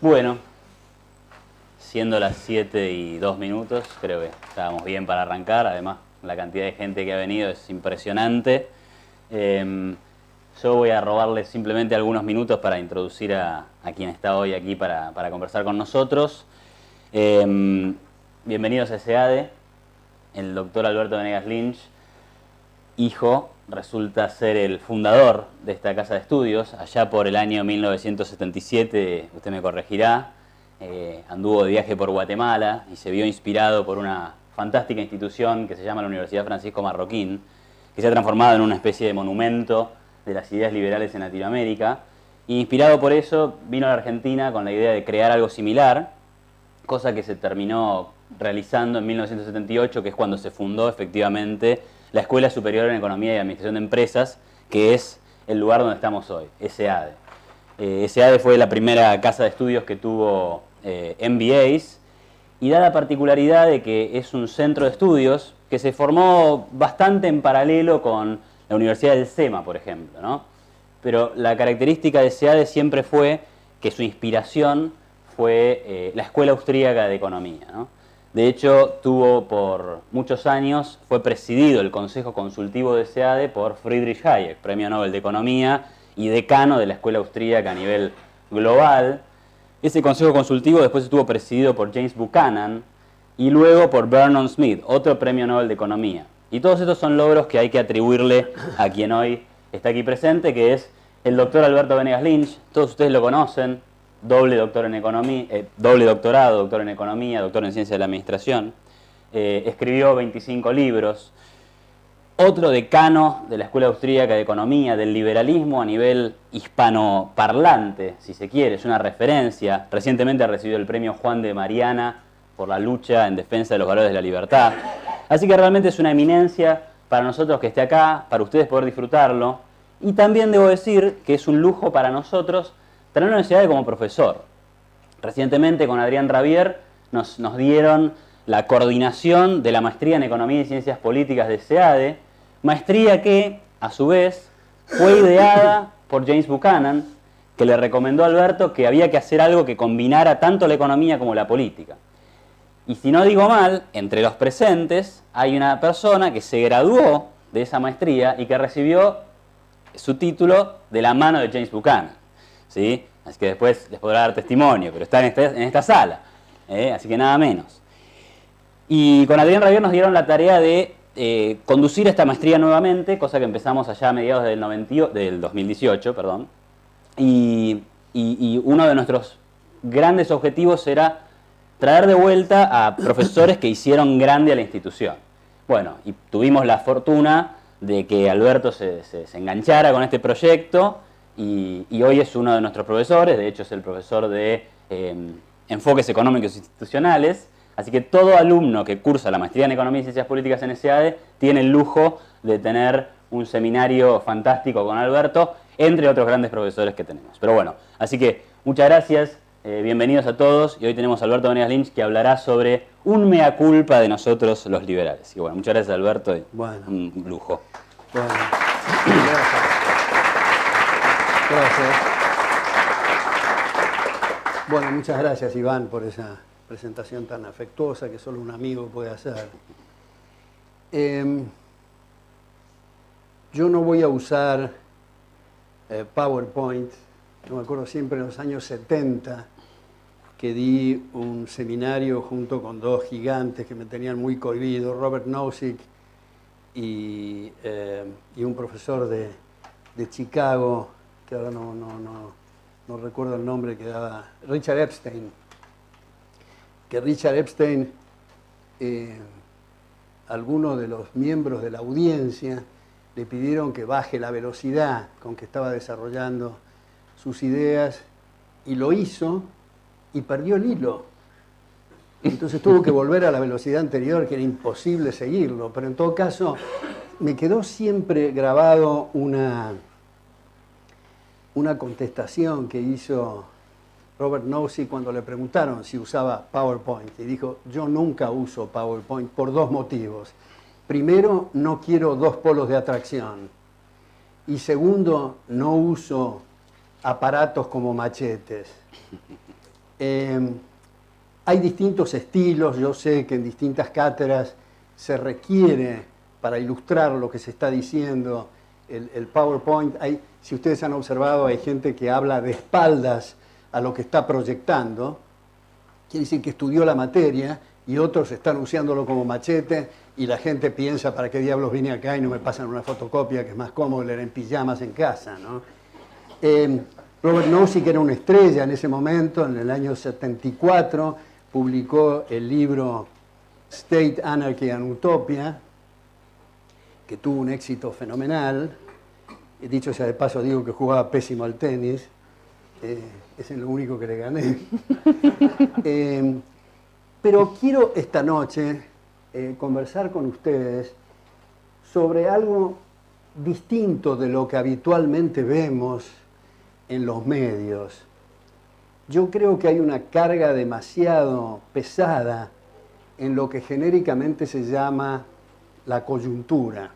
Bueno, siendo las 7:02, creo que estábamos bien para arrancar. Además, la cantidad de gente que ha venido es impresionante. Yo voy a robarles simplemente algunos minutos para introducir a quien está hoy aquí para conversar con nosotros. Bienvenidos a SEADE. El doctor Alberto Venegas Lynch, hijo, resulta ser el fundador de esta casa de estudios. Allá por el año 1977, usted me corregirá, anduvo de viaje por Guatemala y se vio inspirado por una fantástica institución que se llama la Universidad Francisco Marroquín, que se ha transformado en una especie de monumento de las ideas liberales en Latinoamérica. Y inspirado por eso, vino a la Argentina con la idea de crear algo similar, cosa que se terminó realizando en 1978, que es cuando se fundó efectivamente la Escuela Superior en Economía y Administración de Empresas, que es el lugar donde estamos hoy, SEADE. SEADE fue la primera casa de estudios que tuvo MBAs, y da la particularidad de que es un centro de estudios que se formó bastante en paralelo con la Universidad del SEMA, por ejemplo, ¿no? Pero la característica de SEADE siempre fue que su inspiración fue la Escuela Austríaca de Economía, ¿no? De hecho, tuvo por muchos años, fue presidido el Consejo Consultivo de SEADE por Friedrich Hayek, Premio Nobel de Economía y decano de la Escuela Austríaca a nivel global. Ese Consejo Consultivo después estuvo presidido por James Buchanan y luego por Vernon Smith, otro Premio Nobel de Economía. Y todos estos son logros que hay que atribuirle a quien hoy está aquí presente, que es el doctor Alberto Venegas Lynch. Todos ustedes lo conocen. Doble doctor en economía, doble doctorado, doctor en economía, doctor en ciencia de la administración. Escribió 25 libros. Otro decano de la Escuela Austríaca de Economía, del liberalismo a nivel hispanoparlante, si se quiere, es una referencia. Recientemente ha recibido el premio Juan de Mariana por la lucha en defensa de los valores de la libertad. Así que realmente es una eminencia para nosotros que esté acá, para ustedes poder disfrutarlo. Y también debo decir que es un lujo para nosotros tener una SEADE como profesor. Recientemente con Adrián Rabier nos dieron la coordinación de la maestría en Economía y Ciencias Políticas de SEADE, maestría que, a su vez, fue ideada por James Buchanan, que le recomendó a Alberto que había que hacer algo que combinara tanto la economía como la política. Y si no digo mal, entre los presentes hay una persona que se graduó de esa maestría y que recibió su título de la mano de James Buchanan, ¿sí? Así que después les podrá dar testimonio, pero está en esta sala, así que nada menos. Y con Adrián Rabier nos dieron la tarea de conducir esta maestría nuevamente, cosa que empezamos allá a mediados del 2018, perdón. Y uno de nuestros grandes objetivos era traer de vuelta a profesores que hicieron grande a la institución. Bueno, y tuvimos la fortuna de que Alberto se enganchara con este proyecto y hoy es uno de nuestros profesores. De hecho es el profesor de Enfoques Económicos Institucionales. Así que todo alumno que cursa la maestría en Economía y Ciencias Políticas en SEADE tiene el lujo de tener un seminario fantástico con Alberto, entre otros grandes profesores que tenemos. Pero bueno, así que muchas gracias, bienvenidos a todos. Y hoy tenemos a Alberto Venegas Lynch, que hablará sobre un mea culpa de nosotros los liberales. Y bueno, muchas gracias, Alberto, y bueno, un lujo. Bueno, gracias. Gracias. Bueno, muchas gracias, Iván, por esa presentación tan afectuosa que solo un amigo puede hacer. Yo no voy a usar PowerPoint. Yo me acuerdo siempre en los años 70 que di un seminario junto con dos gigantes que me tenían muy cohibido, Robert Nozick y un profesor de Chicago, que ahora no recuerdo el nombre, que daba Richard Epstein. Que Richard Epstein, algunos de los miembros de la audiencia le pidieron que baje la velocidad con que estaba desarrollando sus ideas, y lo hizo y perdió el hilo. Entonces tuvo que volver a la velocidad anterior, que era imposible seguirlo. Pero en todo caso, me quedó siempre grabado una contestación que hizo Robert Nozick cuando le preguntaron si usaba PowerPoint. Y dijo: yo nunca uso PowerPoint por dos motivos. Primero, no quiero dos polos de atracción. Y segundo, no uso aparatos como machetes. Hay distintos estilos, yo sé que en distintas cátedras se requiere, para ilustrar lo que se está diciendo, el PowerPoint. Si ustedes han observado, hay gente que habla de espaldas a lo que está proyectando, quiere decir que estudió la materia, y otros están usándolo como machete, y la gente piensa, ¿para qué diablos vine acá y no me pasan una fotocopia, que es más cómodo leer en pijamas en casa, ¿no? Robert Nozick era una estrella en ese momento, en el año 74, publicó el libro State, Anarchy and Utopia, que tuvo un éxito fenomenal. Dicho sea de paso, digo que jugaba pésimo al tenis, ese es lo único que le gané. Pero quiero esta noche conversar con ustedes sobre algo distinto de lo que habitualmente vemos en los medios. Yo creo que hay una carga demasiado pesada en lo que genéricamente se llama la coyuntura.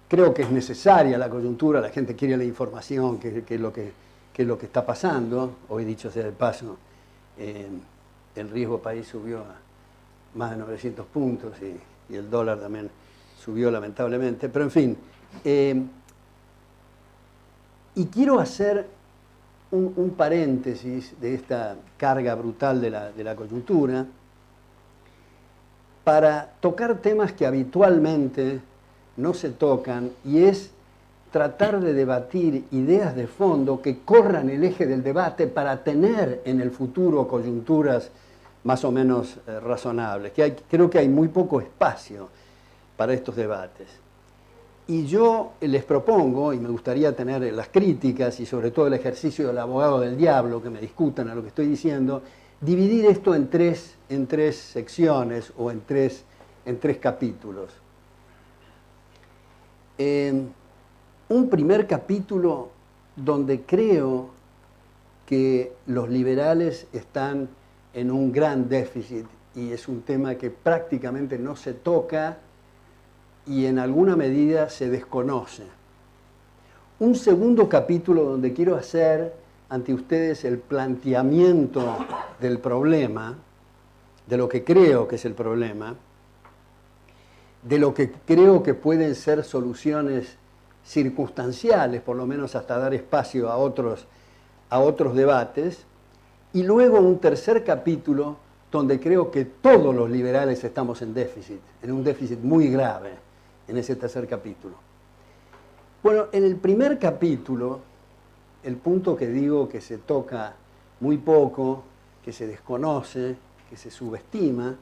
Creo que es necesaria la coyuntura, la gente quiere la información, que es lo que está pasando. Hoy, dicho sea de paso, el riesgo país subió a más de 900 puntos y el dólar también subió lamentablemente, pero en fin. Y quiero hacer un paréntesis de esta carga brutal de la coyuntura para tocar temas que habitualmente no se tocan, y es tratar de debatir ideas de fondo que corran el eje del debate para tener en el futuro coyunturas más o menos razonables. Creo que hay muy poco espacio para estos debates. Y yo les propongo, y me gustaría tener las críticas y sobre todo el ejercicio del abogado del diablo, que me discutan a lo que estoy diciendo, dividir esto en tres secciones o en tres capítulos. Un primer capítulo donde creo que los liberales están en un gran déficit, y es un tema que prácticamente no se toca y en alguna medida se desconoce. Un segundo capítulo donde quiero hacer ante ustedes el planteamiento del problema, de lo que creo que es el problema, de lo que creo que pueden ser soluciones circunstanciales, por lo menos hasta dar espacio a otros debates, y luego un tercer capítulo donde creo que todos los liberales estamos en déficit, en un déficit muy grave en ese tercer capítulo. Bueno, en el primer capítulo, el punto que digo que se toca muy poco, que se desconoce, que se subestima,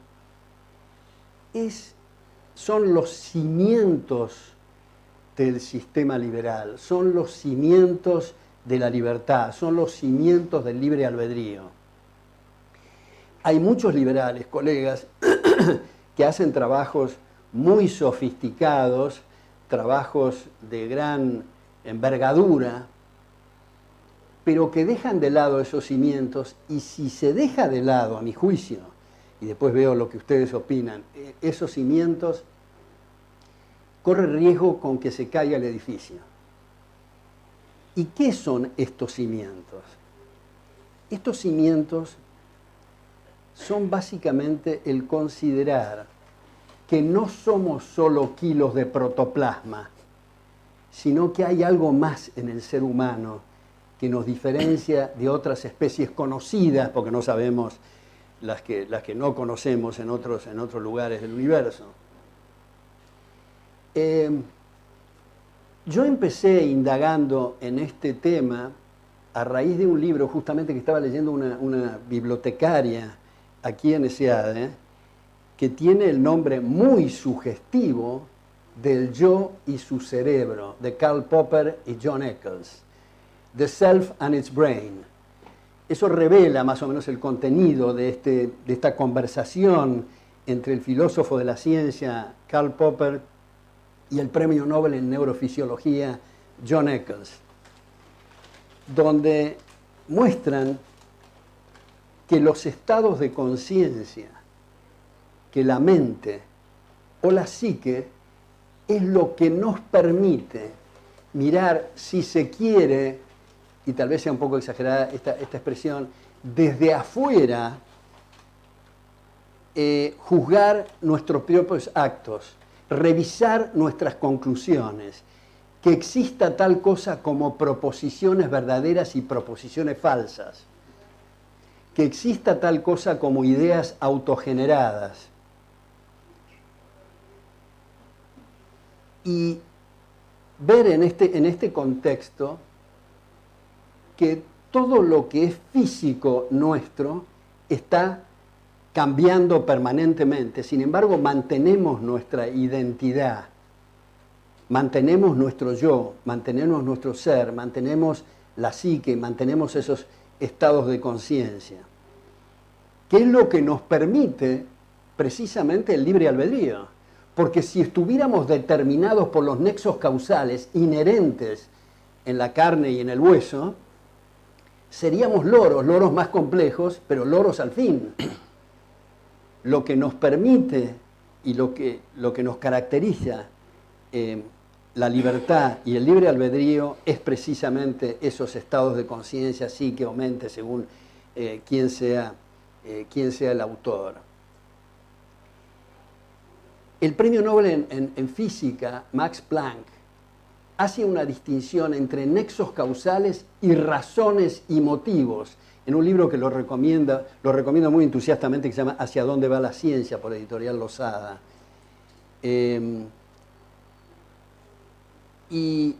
son los cimientos del sistema liberal, son los cimientos de la libertad, son los cimientos del libre albedrío. Hay muchos liberales, colegas, que hacen trabajos muy sofisticados, trabajos de gran envergadura, pero que dejan de lado esos cimientos, y si se deja de lado, a mi juicio, y después veo lo que ustedes opinan, esos cimientos, corre riesgo con que se caiga el edificio. ¿Y qué son estos cimientos? Estos cimientos son básicamente el considerar que no somos solo kilos de protoplasma, sino que hay algo más en el ser humano que nos diferencia de otras especies conocidas, porque no sabemos las que no conocemos en otros lugares del universo. Yo empecé indagando en este tema a raíz de un libro justamente que estaba leyendo una bibliotecaria aquí en SEADE, que tiene el nombre muy sugestivo del yo y su cerebro, de Karl Popper y John Eccles, The Self and Its Brain. Eso revela más o menos el contenido de esta conversación entre el filósofo de la ciencia Karl Popper y el premio Nobel en neurofisiología John Eccles, donde muestran que los estados de conciencia, que la mente o la psique es lo que nos permite mirar, si se quiere, y tal vez sea un poco exagerada esta expresión, desde afuera juzgar nuestros propios actos, revisar nuestras conclusiones, que exista tal cosa como proposiciones verdaderas y proposiciones falsas, que exista tal cosa como ideas autogeneradas. Y ver en este contexto que todo lo que es físico nuestro está cambiando permanentemente. Sin embargo, mantenemos nuestra identidad, mantenemos nuestro yo, mantenemos nuestro ser, mantenemos la psique, mantenemos esos estados de conciencia, que es lo que nos permite precisamente el libre albedrío. Porque si estuviéramos determinados por los nexos causales inherentes en la carne y en el hueso, seríamos loros más complejos, pero loros al fin. Lo que nos permite y lo que nos caracteriza la libertad y el libre albedrío es precisamente esos estados de conciencia, psique o mente, según quién sea el autor. El premio Nobel en física, Max Planck, hace una distinción entre nexos causales y razones y motivos, en un libro que lo recomiendo muy entusiastamente, que se llama Hacia dónde va la ciencia, por Editorial Losada. Y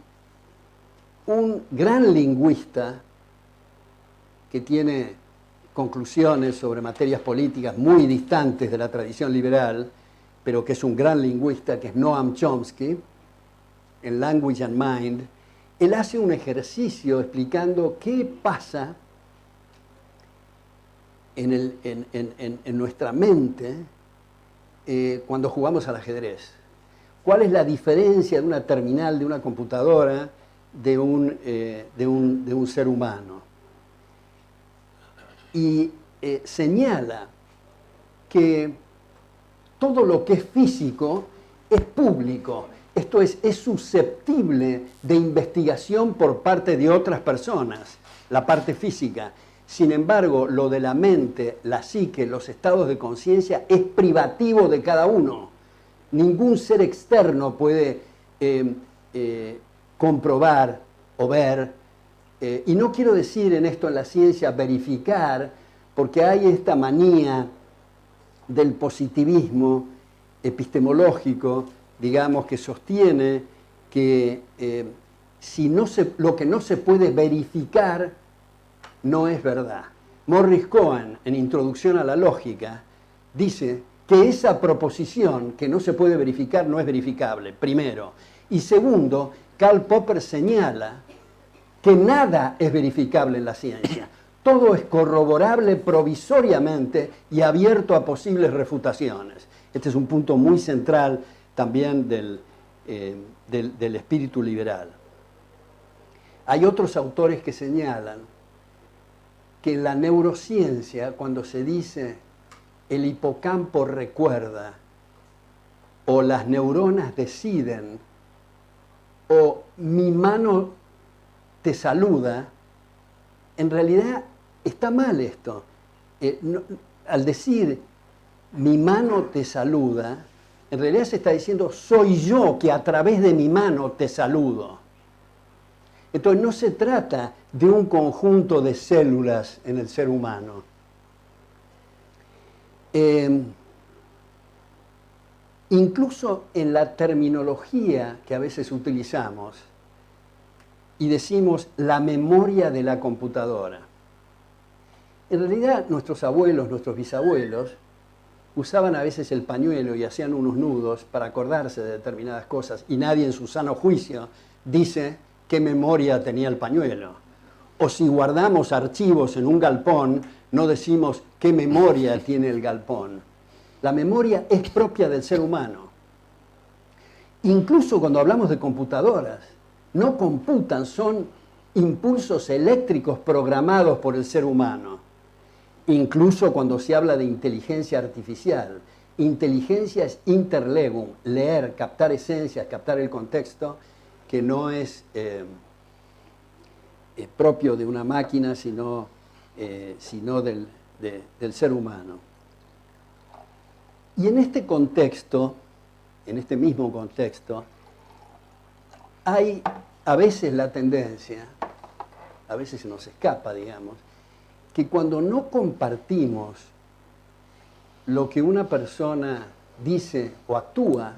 un gran lingüista que tiene conclusiones sobre materias políticas muy distantes de la tradición liberal, pero que es un gran lingüista, que es Noam Chomsky, en Language and Mind, él hace un ejercicio explicando qué pasa en nuestra mente cuando jugamos al ajedrez. ¿Cuál es la diferencia de una terminal, de una computadora, de un ser humano? Y señala que todo lo que es físico es público, esto es susceptible de investigación por parte de otras personas, la parte física. Sin embargo, lo de la mente, la psique, los estados de conciencia es privativo de cada uno. Ningún ser externo puede comprobar o ver, y no quiero decir en esto en la ciencia verificar, porque hay esta manía del positivismo epistemológico, digamos, que sostiene que lo que no se puede verificar no es verdad. Morris Cohen, en Introducción a la Lógica, dice que esa proposición que no se puede verificar no es verificable, primero. Y segundo, Karl Popper señala que nada es verificable en la ciencia. Todo es corroborable provisoriamente y abierto a posibles refutaciones. Este es un punto muy central también del espíritu liberal. Hay otros autores que señalan que en la neurociencia, cuando se dice el hipocampo recuerda, o las neuronas deciden, o mi mano te saluda, en realidad está mal esto. Al decir mi mano te saluda, en realidad se está diciendo soy yo que a través de mi mano te saludo. Entonces no se trata de un conjunto de células en el ser humano. Incluso en la terminología que a veces utilizamos y decimos la memoria de la computadora. En realidad nuestros abuelos, nuestros bisabuelos, usaban a veces el pañuelo y hacían unos nudos para acordarse de determinadas cosas y nadie en su sano juicio dice qué memoria tenía el pañuelo. O si guardamos archivos en un galpón, no decimos qué memoria tiene el galpón. La memoria es propia del ser humano. Incluso cuando hablamos de computadoras, no computan, son impulsos eléctricos programados por el ser humano. Incluso cuando se habla de inteligencia artificial, inteligencia es interlegum, leer, captar esencias, captar el contexto, que no es propio de una máquina, sino del ser humano. Y en este contexto, en este mismo contexto, hay a veces la tendencia, a veces se nos escapa, digamos, que cuando no compartimos lo que una persona dice o actúa,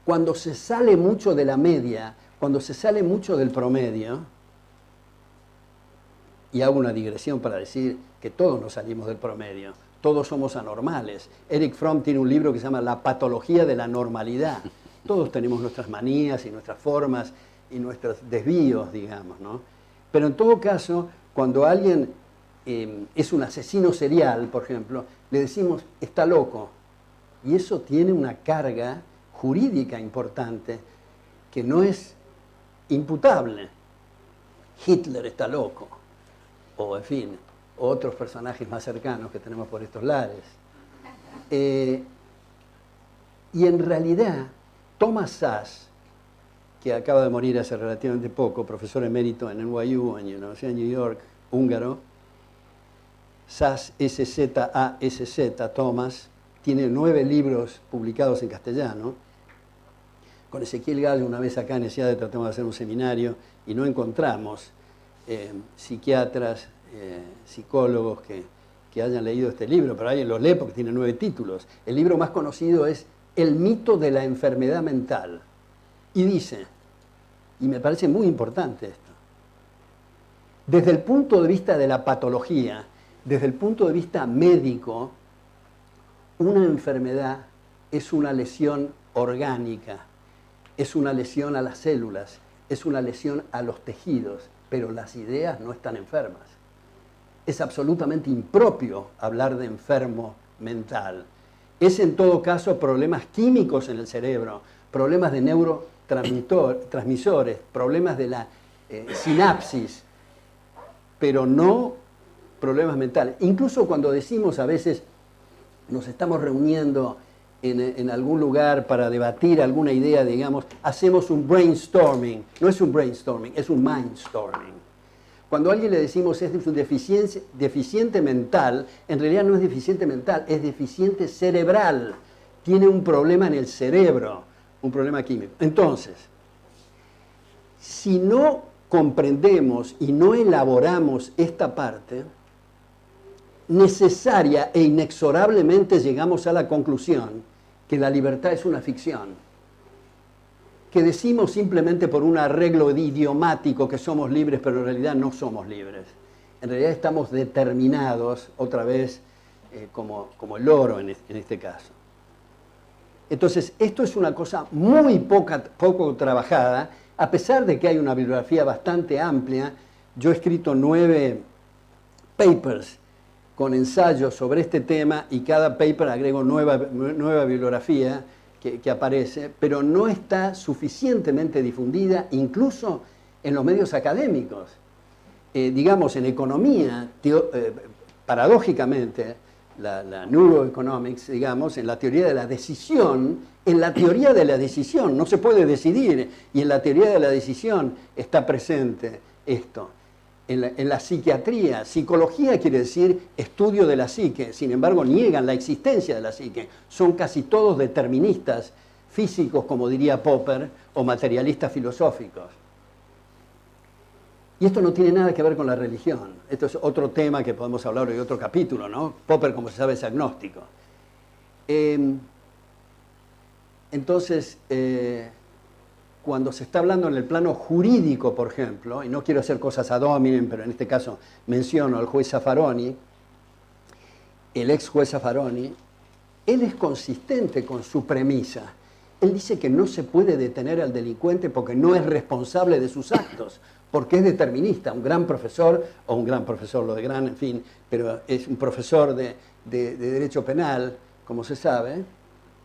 cuando se sale mucho de la media, cuando se sale mucho del promedio, y hago una digresión para decir que todos nos salimos del promedio, todos somos anormales. Erich Fromm tiene un libro que se llama La patología de la normalidad. Todos tenemos nuestras manías y nuestras formas y nuestros desvíos, digamos, ¿no? Pero en todo caso, cuando alguien es un asesino serial, por ejemplo, le decimos, está loco. Y eso tiene una carga jurídica importante que no es imputable. Hitler está loco. O, en fin, otros personajes más cercanos que tenemos por estos lares. Y en realidad, Thomas Szasz, que acaba de morir hace relativamente poco, profesor emérito en NYU, en la Universidad de New York, húngaro, Szasz, S-Z-A-S-Z, Thomas, tiene 9 libros publicados en castellano. Con Ezequiel Gallo, una vez acá en ESIADE tratamos de hacer un seminario y no encontramos psiquiatras, psicólogos que hayan leído este libro, pero alguien lo lee porque tiene 9 títulos. El libro más conocido es El mito de la enfermedad mental. Y dice, y me parece muy importante esto, desde el punto de vista de la patología, desde el punto de vista médico, una enfermedad es una lesión orgánica, es una lesión a las células, es una lesión a los tejidos, pero las ideas no están enfermas. Es absolutamente impropio hablar de enfermo mental. Es en todo caso problemas químicos en el cerebro, problemas de neurotransmisores, problemas de la sinapsis, pero no problemas mentales. Incluso cuando decimos a veces, nos estamos reuniendo en algún lugar para debatir alguna idea, digamos, hacemos un brainstorming. No es un brainstorming, es un mindstorming. Cuando a alguien le decimos es un deficiente mental, en realidad no es deficiente mental, es deficiente cerebral. Tiene un problema en el cerebro, un problema químico. Entonces, si no comprendemos y no elaboramos esta parte, necesaria e inexorablemente llegamos a la conclusión que la libertad es una ficción, que decimos simplemente por un arreglo idiomático que somos libres, pero en realidad no somos libres. En realidad estamos determinados, otra vez, como el oro en este caso. Entonces, esto es una cosa muy poco trabajada, a pesar de que hay una bibliografía bastante amplia. Yo he escrito 9 papers con ensayos sobre este tema y cada paper agrego nueva bibliografía que aparece, pero no está suficientemente difundida, incluso en los medios académicos. Digamos, en economía, paradójicamente, la neuroeconomics, digamos, en la teoría de la decisión, no se puede decidir, y en la teoría de la decisión está presente esto. En la psiquiatría, psicología quiere decir estudio de la psique, sin embargo niegan la existencia de la psique. Son casi todos deterministas físicos, como diría Popper, o materialistas filosóficos. Y esto no tiene nada que ver con la religión. Esto es otro tema que podemos hablar en otro capítulo, ¿no? Popper, como se sabe, es agnóstico. Entonces, cuando se está hablando en el plano jurídico, por ejemplo, y no quiero hacer cosas ad hominem, pero en este caso menciono al juez Zaffaroni, el ex juez Zaffaroni, él es consistente con su premisa. Él dice que no se puede detener al delincuente porque no es responsable de sus actos, porque es determinista. Un gran profesor, o un gran profesor, lo de gran, en fin, pero es un profesor de derecho penal, como se sabe.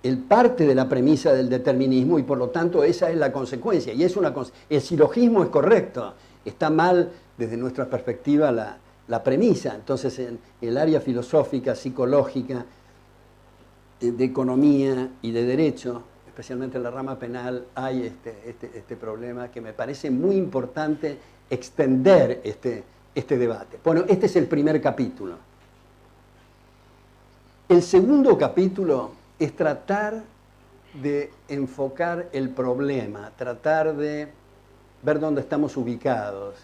Él parte de la premisa del determinismo y por lo tanto esa es la consecuencia. Y el silogismo es correcto, está mal desde nuestra perspectiva la premisa. Entonces en el área filosófica, psicológica, de economía y de derecho, especialmente en la rama penal, hay este problema que me parece muy importante extender este debate. Bueno, este es el primer capítulo. El segundo capítulo es tratar de enfocar el problema, tratar de ver dónde estamos ubicados,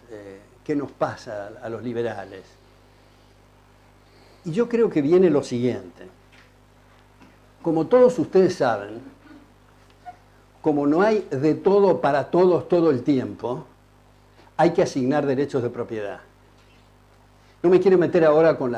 qué nos pasa a los liberales. Y yo creo que viene lo siguiente. Como todos ustedes saben, como no hay de todo para todos todo el tiempo, hay que asignar derechos de propiedad. No me quiero meter ahora con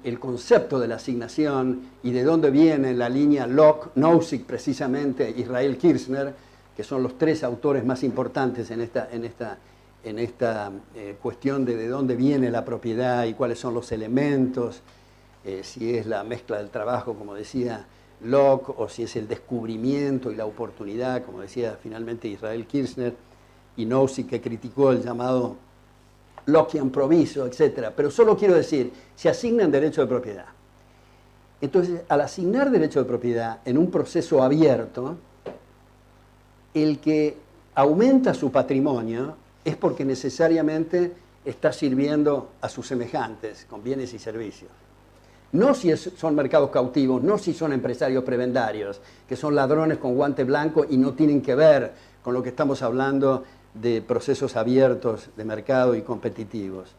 el concepto de la asignación y de dónde viene la línea Locke, Nozick, precisamente, Israel Kirzner, que son los tres autores más importantes en esta cuestión de dónde viene la propiedad y cuáles son los elementos, si es la mezcla del trabajo, como decía Locke, o si es el descubrimiento y la oportunidad, como decía finalmente Israel Kirzner, y Nozick, que criticó el llamado Lockean proviso, etc. Pero solo quiero decir, se asignan derechos de propiedad. Entonces, al asignar derecho de propiedad en un proceso abierto, el que aumenta su patrimonio es porque necesariamente está sirviendo a sus semejantes con bienes y servicios. No si son mercados cautivos, no si son empresarios prebendarios, que son ladrones con guante blanco y no tienen que ver con lo que estamos hablando de procesos abiertos de mercado y competitivos.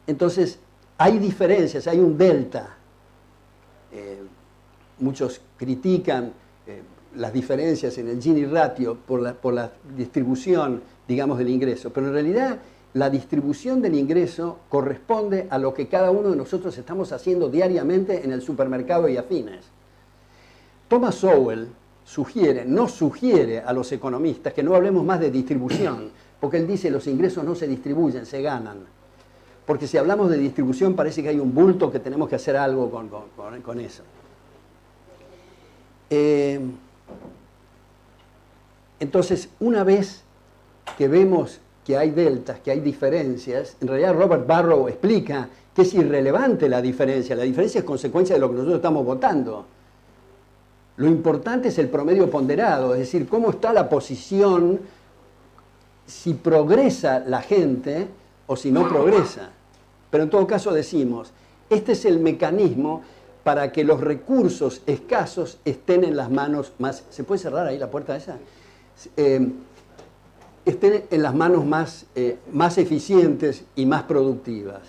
Entonces, hay diferencias, hay un delta. Muchos critican las diferencias en el Gini ratio por la distribución, digamos, del ingreso, pero en realidad la distribución del ingreso corresponde a lo que cada uno de nosotros estamos haciendo diariamente en el supermercado y afines. Thomas Sowell nos sugiere a los economistas que no hablemos más de distribución, porque él dice los ingresos no se distribuyen, se ganan. Porque si hablamos de distribución parece que hay un bulto que tenemos que hacer algo con eso. Entonces, una vez que vemos que hay deltas, que hay diferencias, en realidad Robert Barrow explica que es irrelevante la diferencia es consecuencia de lo que nosotros estamos votando. Lo importante es el promedio ponderado, es decir, cómo está la posición, si progresa la gente o si no progresa. Pero en todo caso decimos, este es el mecanismo para que los recursos escasos estén en las manos más... ¿Se puede cerrar ahí la puerta esa? Estén en las manos más eficientes y más productivas.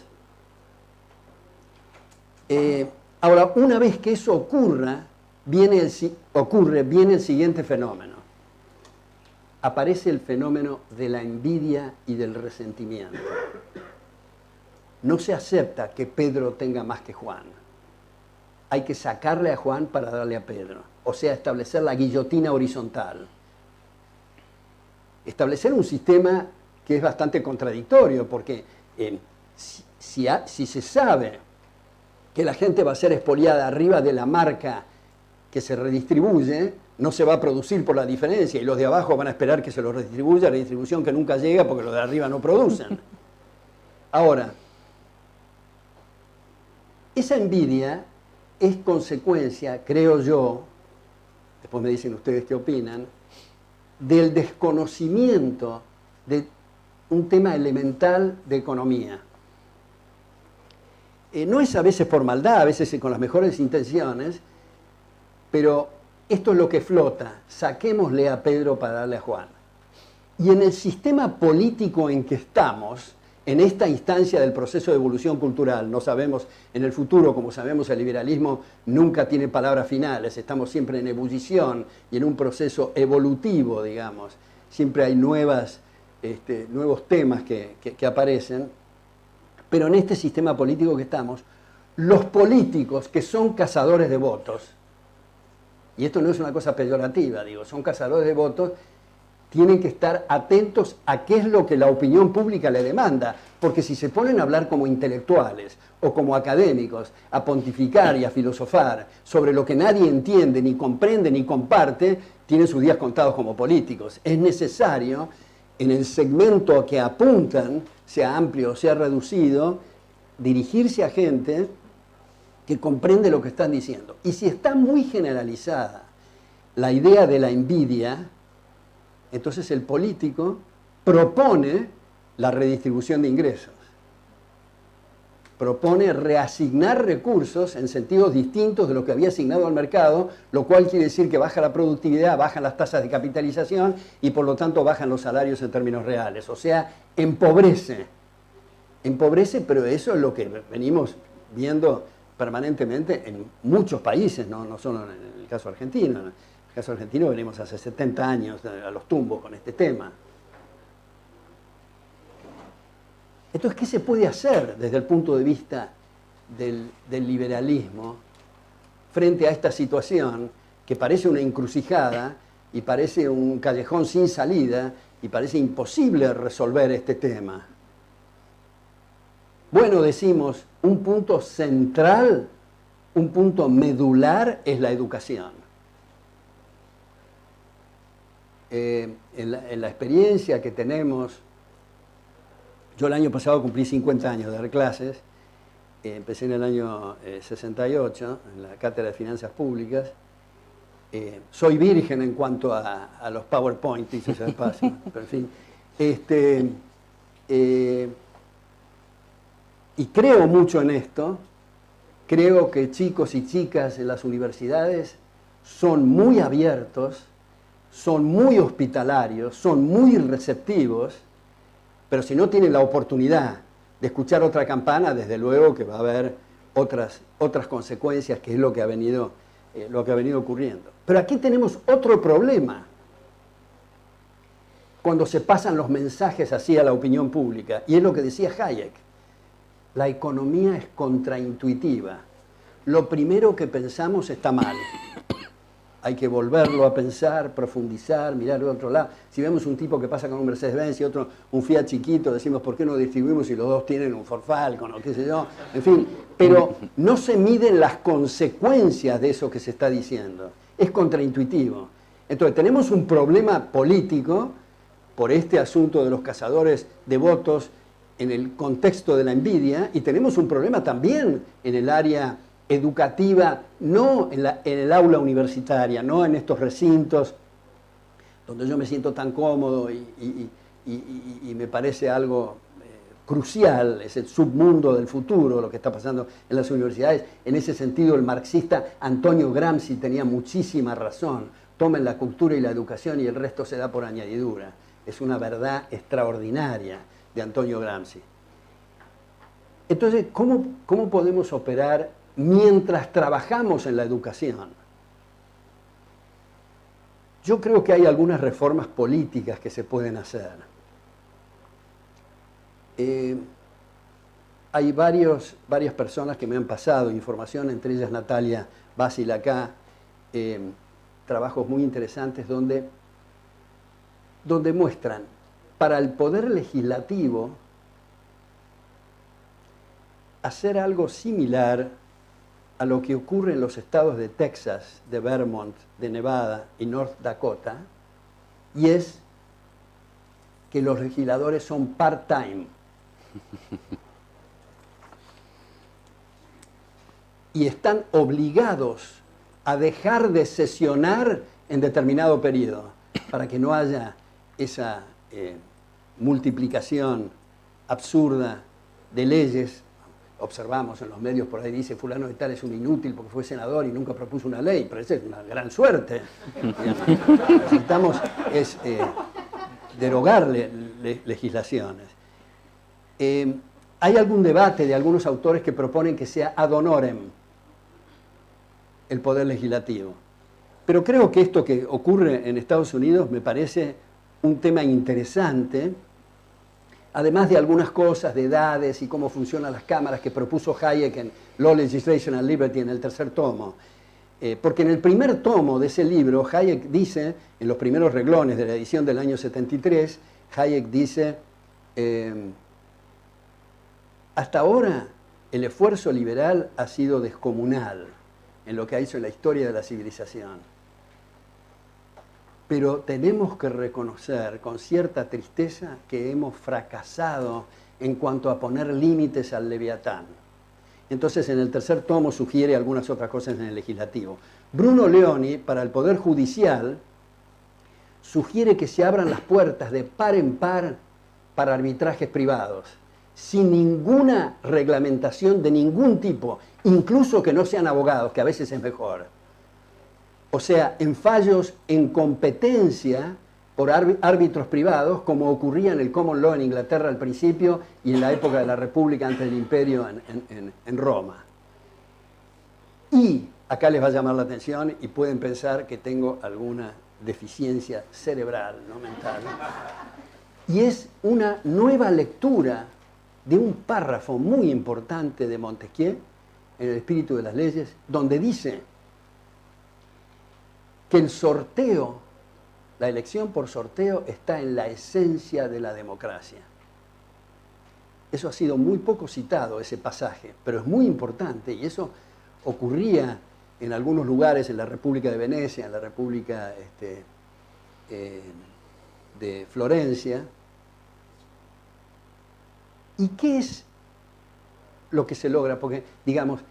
Ahora, una vez que eso ocurre, viene el siguiente fenómeno. Aparece el fenómeno de la envidia y del resentimiento. No se acepta que Pedro tenga más que Juan. Hay que sacarle a Juan para darle a Pedro. O sea, establecer la guillotina horizontal. Establecer un sistema que es bastante contradictorio, porque si se sabe que la gente va a ser expoliada arriba de la marca que se redistribuye, no se va a producir por la diferencia y los de abajo van a esperar que se lo redistribuya, redistribución que nunca llega porque los de arriba no producen. Ahora, esa envidia es consecuencia, creo yo, después me dicen ustedes qué opinan, del desconocimiento de un tema elemental de economía. No es a veces por maldad, a veces con las mejores intenciones, pero esto es lo que flota. Saquémosle a Pedro para darle a Juan. Y en el sistema político en que estamos, en esta instancia del proceso de evolución cultural, no sabemos, en el futuro, como sabemos, el liberalismo nunca tiene palabras finales, estamos siempre en ebullición y en un proceso evolutivo, digamos. Siempre hay nuevos temas que aparecen, pero en este sistema político que estamos, los políticos que son cazadores de votos, y esto no es una cosa peyorativa, digo, son cazadores de votos, tienen que estar atentos a qué es lo que la opinión pública le demanda, porque si se ponen a hablar como intelectuales o como académicos, a pontificar y a filosofar sobre lo que nadie entiende, ni comprende, ni comparte, tienen sus días contados como políticos. Es necesario, en el segmento a que apuntan, sea amplio o sea reducido, dirigirse a gente que comprende lo que están diciendo. Y si está muy generalizada la idea de la envidia, entonces el político propone la redistribución de ingresos. Propone reasignar recursos en sentidos distintos de lo que había asignado al mercado, lo cual quiere decir que baja la productividad, bajan las tasas de capitalización y por lo tanto bajan los salarios en términos reales. O sea, empobrece. Empobrece, pero eso es lo que venimos viendo permanentemente en muchos países, no solo en el caso argentino. En el caso argentino venimos hace 70 años a los tumbos con este tema. Entonces, ¿qué se puede hacer desde el punto de vista del liberalismo frente a esta situación que parece una encrucijada y parece un callejón sin salida y parece imposible resolver este tema? Bueno, decimos, un punto central, un punto medular es la educación. En la experiencia que tenemos, yo el año pasado cumplí 50 años de dar clases, empecé en el año 68 en la Cátedra de Finanzas Públicas. Soy virgen en cuanto a los PowerPoint, dice ese espacio, pero en fin. Y creo mucho en esto, creo que chicos y chicas en las universidades son muy abiertos, son muy hospitalarios, son muy receptivos, pero si no tienen la oportunidad de escuchar otra campana, desde luego que va a haber otras consecuencias, que es lo que ha venido ocurriendo. Pero aquí tenemos otro problema. Cuando se pasan los mensajes así a la opinión pública, y es lo que decía Hayek, la economía es contraintuitiva. Lo primero que pensamos está mal. Hay que volverlo a pensar, profundizar, mirar de otro lado. Si vemos un tipo que pasa con un Mercedes-Benz y otro un Fiat chiquito, decimos, ¿por qué no distribuimos si los dos tienen un Ford Falcon o qué sé yo? En fin, pero no se miden las consecuencias de eso que se está diciendo. Es contraintuitivo. Entonces, tenemos un problema político por este asunto de los cazadores de votos en el contexto de la envidia, y tenemos un problema también en el área educativa, no en el aula universitaria, no en estos recintos donde yo me siento tan cómodo y me parece algo crucial, es el submundo del futuro, lo que está pasando en las universidades. En ese sentido, el marxista Antonio Gramsci tenía muchísima razón. Tomen la cultura y la educación y el resto se da por añadidura. Es una verdad extraordinaria de Antonio Gramsci. Entonces, ¿cómo podemos operar mientras trabajamos en la educación? Yo creo que hay algunas reformas políticas que se pueden hacer. Hay varias personas que me han pasado información, entre ellas Natalia Basil acá, trabajos muy interesantes donde muestran para el poder legislativo hacer algo similar a lo que ocurre en los estados de Texas, de Vermont, de Nevada y North Dakota, y es que los legisladores son part-time. Y están obligados a dejar de sesionar en determinado periodo, para que no haya esa multiplicación absurda de leyes. Observamos en los medios, por ahí dice, fulano de tal es un inútil porque fue senador y nunca propuso una ley, pero esa es una gran suerte. Lo que necesitamos es derogar legislaciones. Hay algún debate de algunos autores que proponen que sea ad honorem el poder legislativo. Pero creo que esto que ocurre en Estados Unidos me parece un tema interesante, además de algunas cosas de edades y cómo funcionan las cámaras que propuso Hayek en Law, Legislation and Liberty en el tercer tomo. Porque en el primer tomo de ese libro, Hayek dice, en los primeros renglones de la edición del año 73, Hayek dice, hasta ahora el esfuerzo liberal ha sido descomunal en lo que ha hecho en la historia de la civilización. Pero tenemos que reconocer con cierta tristeza que hemos fracasado en cuanto a poner límites al Leviatán. Entonces, en el tercer tomo sugiere algunas otras cosas en el legislativo. Bruno Leoni, para el Poder Judicial, sugiere que se abran las puertas de par en par para arbitrajes privados, sin ninguna reglamentación de ningún tipo, incluso que no sean abogados, que a veces es mejor. O sea, en fallos en competencia por árbitros privados, como ocurría en el Common Law en Inglaterra al principio y en la época de la República antes del Imperio en Roma. Y acá les va a llamar la atención y pueden pensar que tengo alguna deficiencia cerebral, no mental. Y es una nueva lectura de un párrafo muy importante de Montesquieu en El espíritu de las leyes, donde dice que el sorteo, la elección por sorteo, está en la esencia de la democracia. Eso ha sido muy poco citado, ese pasaje, pero es muy importante, y eso ocurría en algunos lugares, en la República de Venecia, en la República de Florencia. ¿Y qué es lo que se logra? Porque, digamos,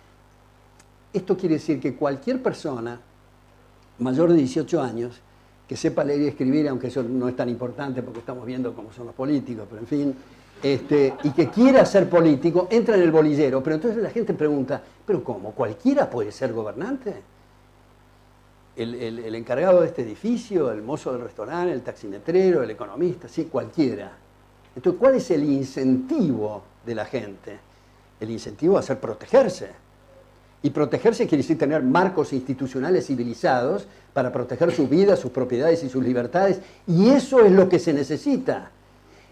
esto quiere decir que cualquier persona mayor de 18 años que sepa leer y escribir, aunque eso no es tan importante porque estamos viendo cómo son los políticos, pero en fin, y que quiera ser político, entra en el bolillero. Pero entonces la gente pregunta, ¿pero cómo? ¿Cualquiera puede ser gobernante? El encargado de este edificio, el mozo del restaurante, el taximetrero, el economista, sí, cualquiera. Entonces, ¿cuál es el incentivo de la gente? El incentivo va a ser protegerse. Y protegerse quiere decir tener marcos institucionales civilizados para proteger su vida, sus propiedades y sus libertades. Y eso es lo que se necesita.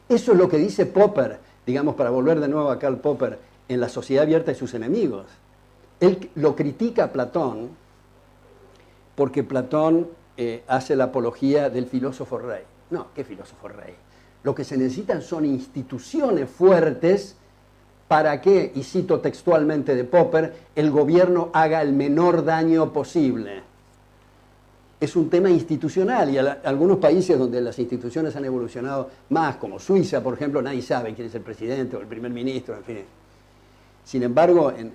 Eso es lo que dice Popper, digamos, para volver de nuevo a Karl Popper, en La sociedad abierta y sus enemigos. Él lo critica a Platón porque Platón hace la apología del filósofo rey. No, ¿qué filósofo rey? Lo que se necesitan son instituciones fuertes para que, y cito textualmente de Popper, el gobierno haga el menor daño posible. Es un tema institucional y algunos países donde las instituciones han evolucionado más, como Suiza, por ejemplo, nadie sabe quién es el presidente o el primer ministro, en fin. Sin embargo, en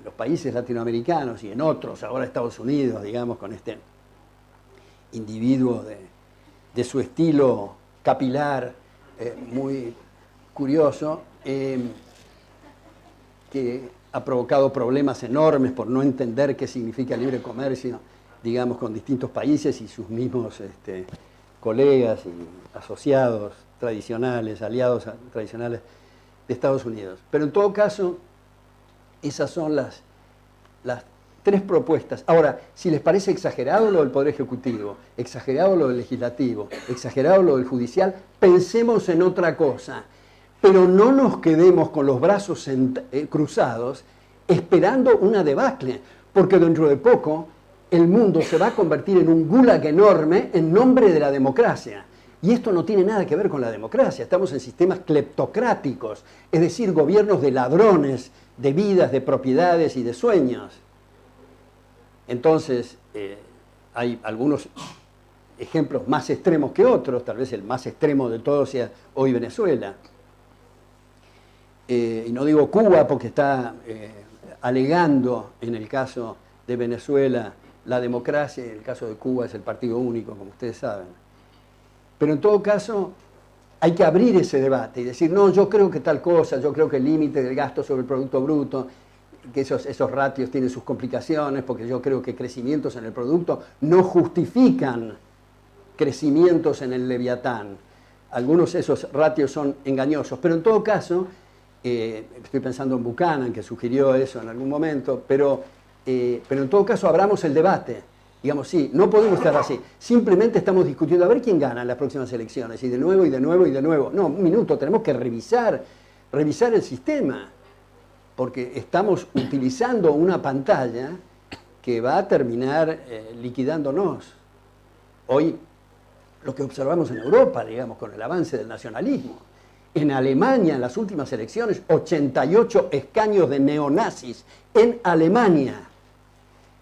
los países latinoamericanos y en otros, ahora Estados Unidos, digamos, con este individuo de su estilo capilar, muy curioso, que ha provocado problemas enormes por no entender qué significa libre comercio, digamos, con distintos países y sus mismos colegas y asociados tradicionales, aliados tradicionales de Estados Unidos. Pero en todo caso, esas son las tres propuestas. Ahora, si les parece exagerado lo del Poder Ejecutivo, exagerado lo del Legislativo, exagerado lo del Judicial, pensemos en otra cosa. Pero no nos quedemos con los brazos cruzados esperando una debacle, porque dentro de poco el mundo se va a convertir en un gulag enorme en nombre de la democracia. Y esto no tiene nada que ver con la democracia, estamos en sistemas cleptocráticos, es decir, gobiernos de ladrones, de vidas, de propiedades y de sueños. Entonces, hay algunos ejemplos más extremos que otros, tal vez el más extremo de todos sea hoy Venezuela. Y no digo Cuba porque está alegando en el caso de Venezuela la democracia, y en el caso de Cuba es el partido único, como ustedes saben. Pero en todo caso hay que abrir ese debate y decir, no, yo creo que tal cosa, yo creo que el límite del gasto sobre el Producto Bruto, que esos ratios tienen sus complicaciones, porque yo creo que crecimientos en el producto no justifican crecimientos en el Leviatán. Algunos de esos ratios son engañosos, pero en todo caso, estoy pensando en Buchanan, que sugirió eso en algún momento, pero en todo caso abramos el debate. Digamos, sí, no podemos estar así. Simplemente estamos discutiendo a ver quién gana en las próximas elecciones, y de nuevo, y de nuevo, y de nuevo. No, un minuto, tenemos que revisar el sistema, porque estamos utilizando una pantalla que va a terminar liquidándonos. Hoy, lo que observamos en Europa, digamos, con el avance del nacionalismo. En Alemania, en las últimas elecciones, 88 escaños de neonazis en Alemania.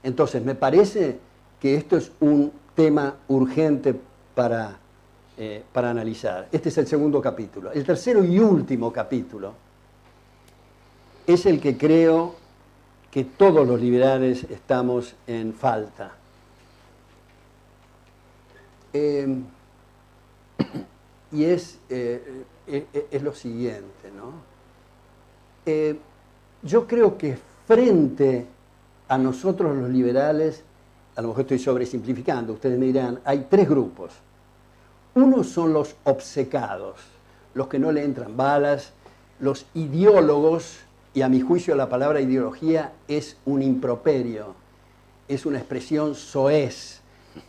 Entonces, me parece que esto es un tema urgente para analizar. Este es el segundo capítulo. El tercero y último capítulo es el que creo que todos los liberales estamos en falta. Y es lo siguiente, ¿no? Yo creo que frente a nosotros los liberales, a lo mejor estoy sobresimplificando, ustedes me dirán, hay tres grupos. Uno son los obcecados, los que no le entran balas, los ideólogos, y a mi juicio la palabra ideología es un improperio, es una expresión soez,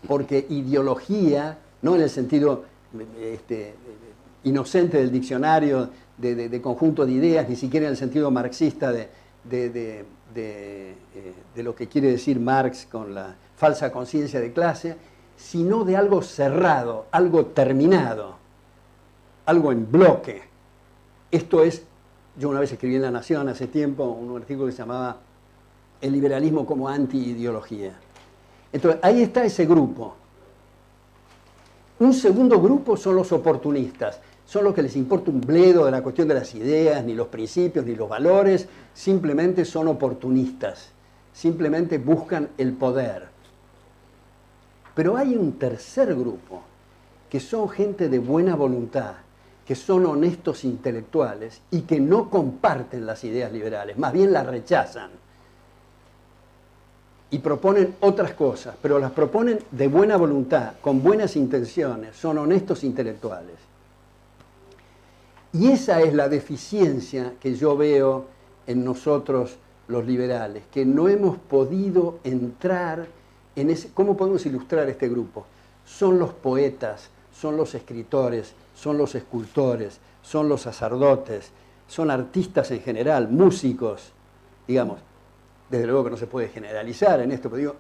porque ideología, no en el sentido inocente del diccionario de conjunto de ideas, ni siquiera en el sentido marxista de lo que quiere decir Marx con la falsa conciencia de clase, sino de algo cerrado, algo terminado, algo en bloque. Esto es, yo una vez escribí en La Nación hace tiempo un artículo que se llamaba El liberalismo como anti-ideología. Entonces, ahí está ese grupo. Un segundo grupo son los oportunistas, son los que les importa un bledo de la cuestión de las ideas, ni los principios, ni los valores, simplemente son oportunistas, simplemente buscan el poder. Pero hay un tercer grupo, que son gente de buena voluntad, que son honestos intelectuales y que no comparten las ideas liberales, más bien las rechazan. Y proponen otras cosas, pero las proponen de buena voluntad, con buenas intenciones, son honestos intelectuales. Y esa es la deficiencia que yo veo en nosotros los liberales, que no hemos podido entrar en ese... ¿Cómo podemos ilustrar este grupo? Son los poetas, son los escritores, son los escultores, son los sacerdotes, son artistas en general, músicos, digamos. Desde luego que no se puede generalizar en esto, pero digo,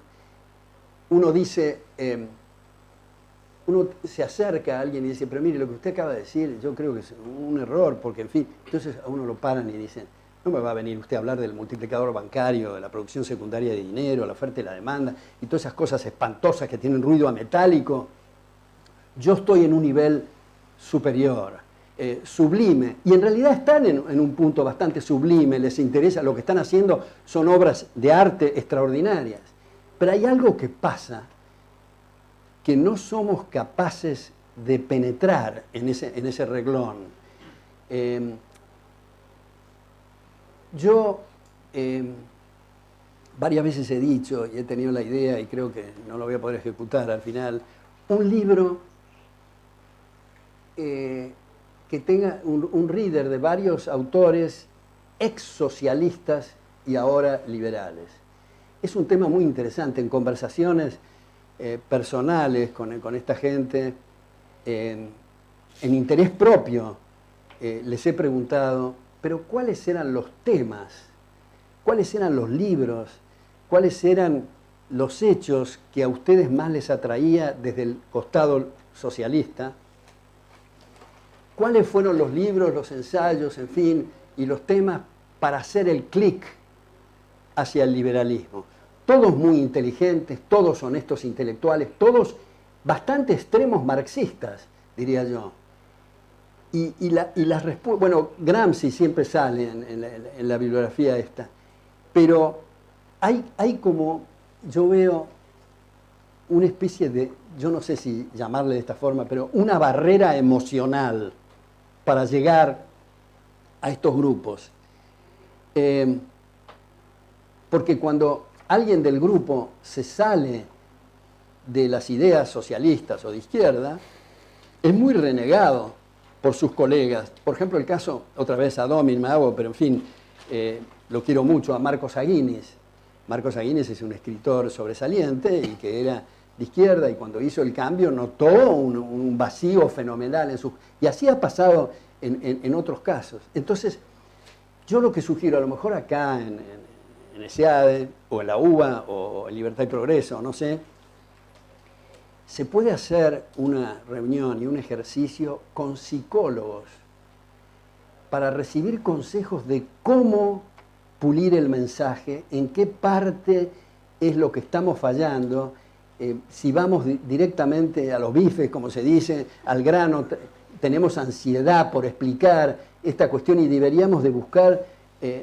uno dice, uno se acerca a alguien y dice, pero mire, lo que usted acaba de decir, yo creo que es un error, porque en fin, entonces a uno lo paran y dicen, no me va a venir usted a hablar del multiplicador bancario, de la producción secundaria de dinero, la oferta y la demanda, y todas esas cosas espantosas que tienen ruido ametálico. Yo estoy en un nivel superior. Sublime, y en realidad están en un punto bastante sublime, les interesa, lo que están haciendo son obras de arte extraordinarias, pero hay algo que pasa que no somos capaces de penetrar en ese reglón. Yo varias veces he dicho y he tenido la idea, y creo que no lo voy a poder ejecutar al final, un libro que tenga un reader de varios autores ex-socialistas y ahora liberales. Es un tema muy interesante. En conversaciones personales con esta gente, en interés propio, les he preguntado, pero ¿cuáles eran los temas? ¿Cuáles eran los libros? ¿Cuáles eran los hechos que a ustedes más les atraía desde el costado socialista? ¿Cuáles fueron los libros, los ensayos, en fin, y los temas para hacer el clic hacia el liberalismo? Todos muy inteligentes, todos honestos intelectuales, todos bastante extremos marxistas, diría yo. Y las respuestas, bueno, Gramsci siempre sale en la bibliografía esta, pero hay como, yo veo una especie de, yo no sé si llamarle de esta forma, pero una barrera emocional para llegar a estos grupos. Porque cuando alguien del grupo se sale de las ideas socialistas o de izquierda, es muy renegado por sus colegas. Por ejemplo, el caso, otra vez a Domin me hago, pero en fin, lo quiero mucho, a Marcos Aguinis. Marcos Aguinis es un escritor sobresaliente y que era de izquierda, y cuando hizo el cambio notó un vacío fenomenal en su... Y así ha pasado en otros casos. Entonces, yo lo que sugiero, a lo mejor acá en ESEADE, o en la UBA, o en Libertad y Progreso, no sé, se puede hacer una reunión y un ejercicio con psicólogos para recibir consejos de cómo pulir el mensaje, en qué parte es lo que estamos fallando, si vamos directamente a los bifes, como se dice, al grano, tenemos ansiedad por explicar esta cuestión y deberíamos de buscar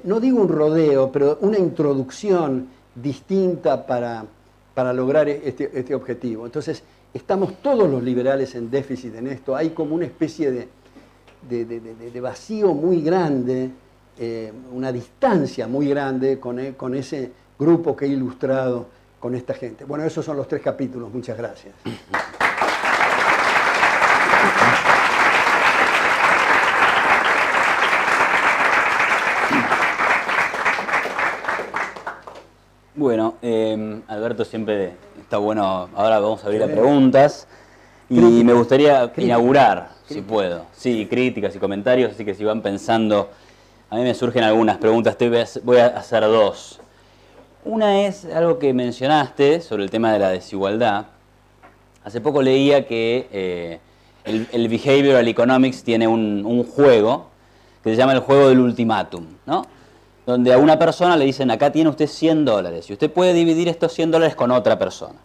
no digo un rodeo, pero una introducción distinta para lograr este objetivo. Entonces, estamos todos los liberales en déficit en esto. Hay como una especie de vacío muy grande, una distancia muy grande con ese grupo que he ilustrado con esta gente. Bueno, esos son los 3 capítulos. Muchas gracias. Bueno, Alberto, siempre está bueno. Ahora vamos a abrir a preguntas. Y me gustaría inaugurar, si puedo. Sí, críticas y comentarios, así que si van pensando, a mí me surgen algunas preguntas, voy a hacer 2. Una es algo que mencionaste sobre el tema de la desigualdad. Hace poco leía que el Behavioral Economics tiene un juego que se llama el juego del ultimátum, ¿no? Donde a una persona le dicen, acá tiene usted $100 y usted puede dividir estos $100 con otra persona.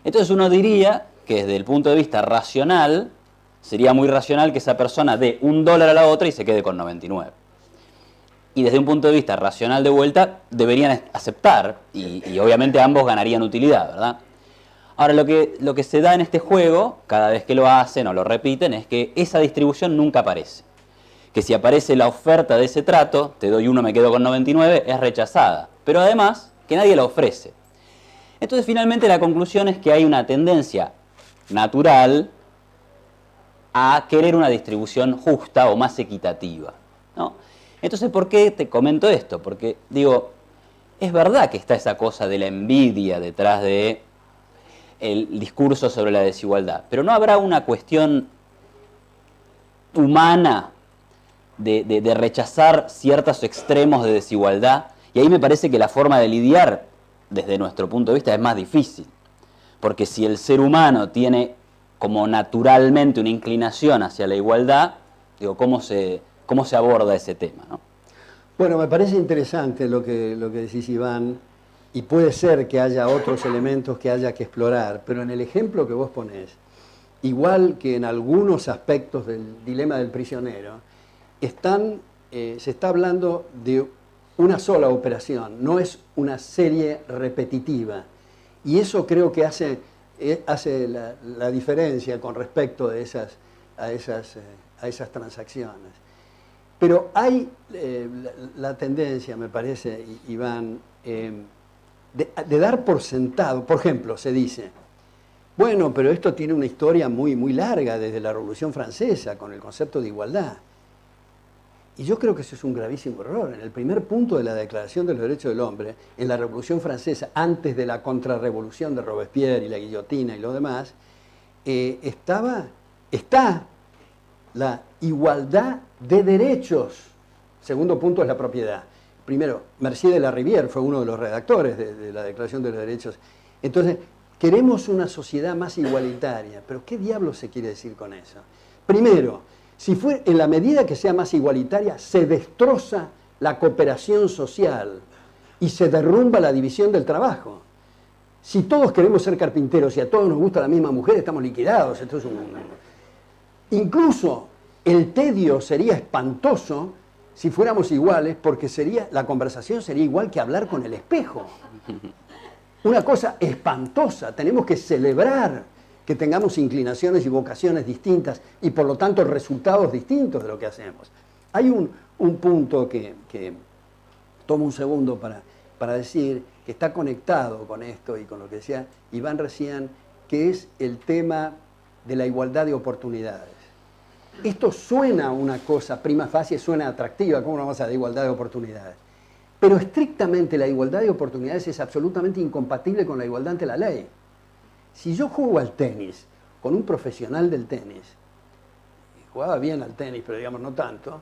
Entonces uno diría que desde el punto de vista racional, sería muy racional que esa persona dé $1 a la otra y se quede con 99. Y desde un punto de vista racional de vuelta, deberían aceptar y obviamente ambos ganarían utilidad, ¿verdad? Ahora, lo que se da en este juego, cada vez que lo hacen o lo repiten, es que esa distribución nunca aparece. Que si aparece la oferta de ese trato, te doy 1, me quedo con 99, es rechazada. Pero además, que nadie la ofrece. Entonces, finalmente, la conclusión es que hay una tendencia natural a querer una distribución justa o más equitativa, ¿no? Entonces, ¿por qué te comento esto? Porque, digo, es verdad que está esa cosa de la envidia detrás de el discurso sobre la desigualdad, pero ¿no habrá una cuestión humana de rechazar ciertos extremos de desigualdad? Y ahí me parece que la forma de lidiar, desde nuestro punto de vista, es más difícil. Porque si el ser humano tiene como naturalmente una inclinación hacia la igualdad, digo, ¿cómo se aborda ese tema, ¿no? Bueno, me parece interesante lo que decís, Iván, y puede ser que haya otros elementos que haya que explorar, pero en el ejemplo que vos ponés, igual que en algunos aspectos del dilema del prisionero, se está hablando de una sola operación, no es una serie repetitiva. Y eso creo que hace la diferencia con respecto a esas transacciones. Pero hay la tendencia, me parece, Iván, de dar por sentado. Por ejemplo, se dice, bueno, pero esto tiene una historia muy, muy larga desde la Revolución Francesa con el concepto de igualdad. Y yo creo que eso es un gravísimo error. En el primer punto de la Declaración de los Derechos del Hombre, en la Revolución Francesa, antes de la contrarrevolución de Robespierre y la guillotina y lo demás, está la igualdad de derechos. Segundo punto es la propiedad. Primero, Mercier de la Rivière fue uno de los redactores de la Declaración de los Derechos. Entonces, queremos una sociedad más igualitaria. ¿Pero qué diablos se quiere decir con eso? Primero, en la medida que sea más igualitaria, se destroza la cooperación social y se derrumba la división del trabajo. Si todos queremos ser carpinteros y a todos nos gusta la misma mujer, estamos liquidados. Entonces, incluso el tedio sería espantoso si fuéramos iguales, porque la conversación sería igual que hablar con el espejo. Una cosa espantosa. Tenemos que celebrar que tengamos inclinaciones y vocaciones distintas y por lo tanto resultados distintos de lo que hacemos. Hay un punto que tomo un segundo para decir que está conectado con esto y con lo que decía Iván recién, que es el tema de la igualdad de oportunidades. Esto suena una cosa, prima facie, suena atractiva, ¿cómo no vamos a dar igualdad de oportunidades? Pero estrictamente la igualdad de oportunidades es absolutamente incompatible con la igualdad ante la ley. Si yo juego al tenis con un profesional del tenis, jugaba bien al tenis, pero digamos no tanto,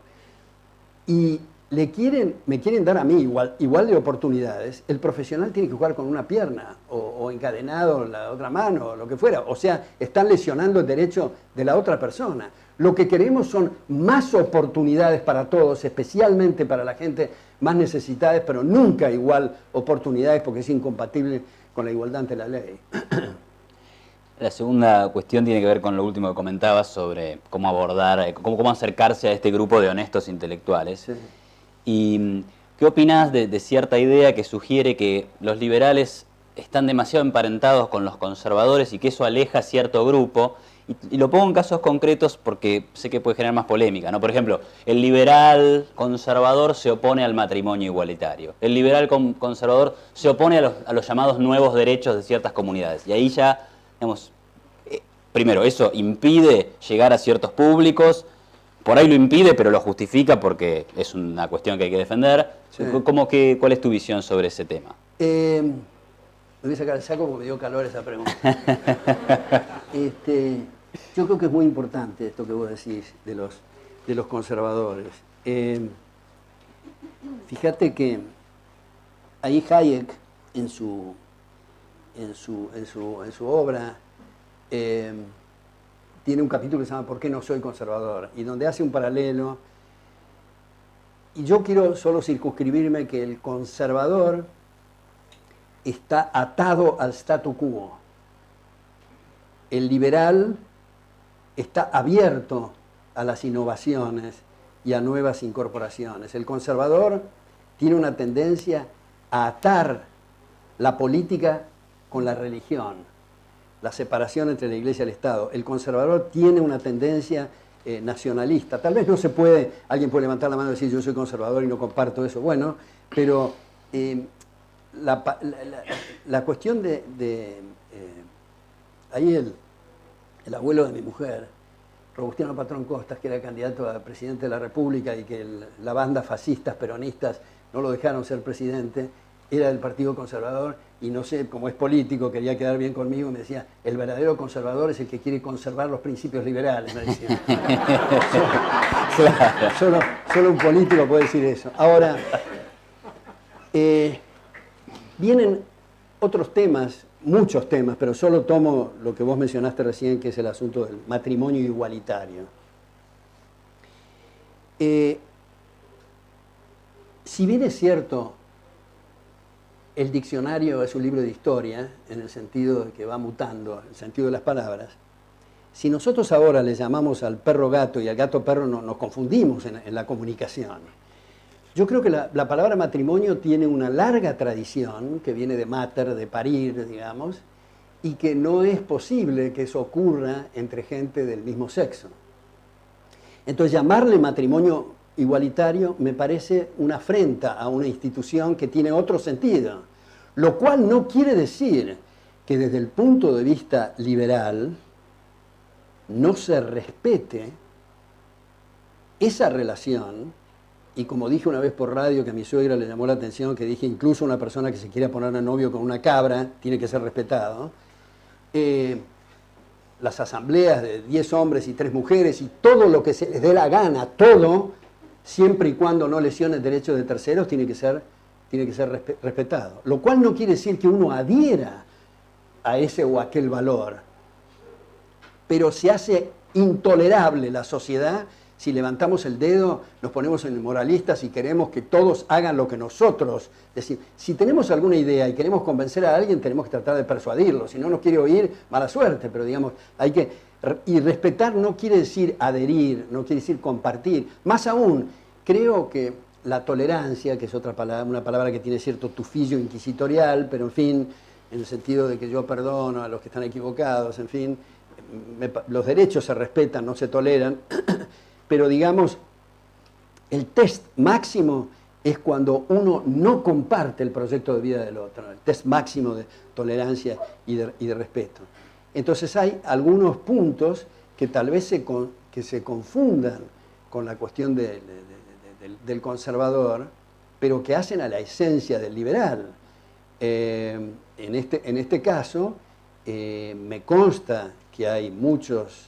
y me quieren dar a mí igual de oportunidades, el profesional tiene que jugar con una pierna o encadenado la otra mano, o lo que fuera. O sea, están lesionando el derecho de la otra persona. Lo que queremos son más oportunidades para todos, especialmente para la gente más necesitada, pero nunca igual oportunidades porque es incompatible con la igualdad ante la ley. La segunda cuestión tiene que ver con lo último que comentabas sobre cómo abordar, cómo acercarse a este grupo de honestos intelectuales. Sí. ¿Y qué opinás de cierta idea que sugiere que los liberales están demasiado emparentados con los conservadores y que eso aleja a cierto grupo? Y lo pongo en casos concretos porque sé que puede generar más polémica, ¿no? Por ejemplo, el liberal conservador se opone al matrimonio igualitario. El liberal conservador se opone a los llamados nuevos derechos de ciertas comunidades. Y ahí ya, digamos, primero, eso impide llegar a ciertos públicos. Por ahí lo impide, pero lo justifica porque es una cuestión que hay que defender. Sí. ¿Cuál es tu visión sobre ese tema? Me voy a sacar el saco porque me dio calor esa pregunta. Yo creo que es muy importante esto que vos decís de los conservadores. Fíjate que ahí Hayek, en su obra, tiene un capítulo que se llama ¿Por qué no soy conservador? Y donde hace un paralelo. Y yo quiero solo circunscribirme que el conservador está atado al statu quo. El liberal está abierto a las innovaciones y a nuevas incorporaciones. El conservador tiene una tendencia a atar la política con la religión, la separación entre la Iglesia y el Estado. El conservador tiene una tendencia nacionalista. Tal vez no se puede, alguien puede levantar la mano y decir yo soy conservador y no comparto eso. Bueno, pero la cuestión ahí el abuelo de mi mujer, Robustiano Patrón Costas, que era candidato a presidente de la República y que la banda fascistas, peronistas, no lo dejaron ser presidente, era del Partido Conservador y no sé, como es político, quería quedar bien conmigo y me decía, el verdadero conservador es el que quiere conservar los principios liberales, me decía. Solo un político puede decir eso. Ahora, vienen otros temas, muchos temas, pero solo tomo lo que vos mencionaste recién, que es el asunto del matrimonio igualitario. Si bien es cierto, el diccionario es un libro de historia, en el sentido de que va mutando, el sentido de las palabras, si nosotros ahora le llamamos al perro gato y al gato perro, nos confundimos en la comunicación. Yo creo que la palabra matrimonio tiene una larga tradición, que viene de mater, de parir, digamos, y que no es posible que eso ocurra entre gente del mismo sexo. Entonces, llamarle matrimonio igualitario me parece una afrenta a una institución que tiene otro sentido, lo cual no quiere decir que desde el punto de vista liberal no se respete esa relación. Y como dije una vez por radio, que a mi suegra le llamó la atención, que dije incluso una persona que se quiera poner a novio con una cabra tiene que ser respetado. Las asambleas de 10 hombres y 3 mujeres y todo lo que se les dé la gana, todo, siempre y cuando no lesione derechos de terceros, tiene que ser respetado. Lo cual no quiere decir que uno adhiera a ese o aquel valor, pero se hace intolerable la sociedad si levantamos el dedo, nos ponemos en moralistas y queremos que todos hagan lo que nosotros decimos. Si tenemos alguna idea y queremos convencer a alguien, tenemos que tratar de persuadirlo. Si no nos quiere oír, mala suerte, pero digamos, hay que... Y respetar no quiere decir adherir, no quiere decir compartir. Más aún, creo que la tolerancia, que es otra palabra, una palabra que tiene cierto tufillo inquisitorial, pero en fin, en el sentido de que yo perdono a los que están equivocados, en fin, los derechos se respetan, no se toleran. Pero digamos, el test máximo es cuando uno no comparte el proyecto de vida del otro, el test máximo de tolerancia y de respeto. Entonces hay algunos puntos que tal vez se confundan con la cuestión del conservador, pero que hacen a la esencia del liberal. En este caso, me consta que hay muchos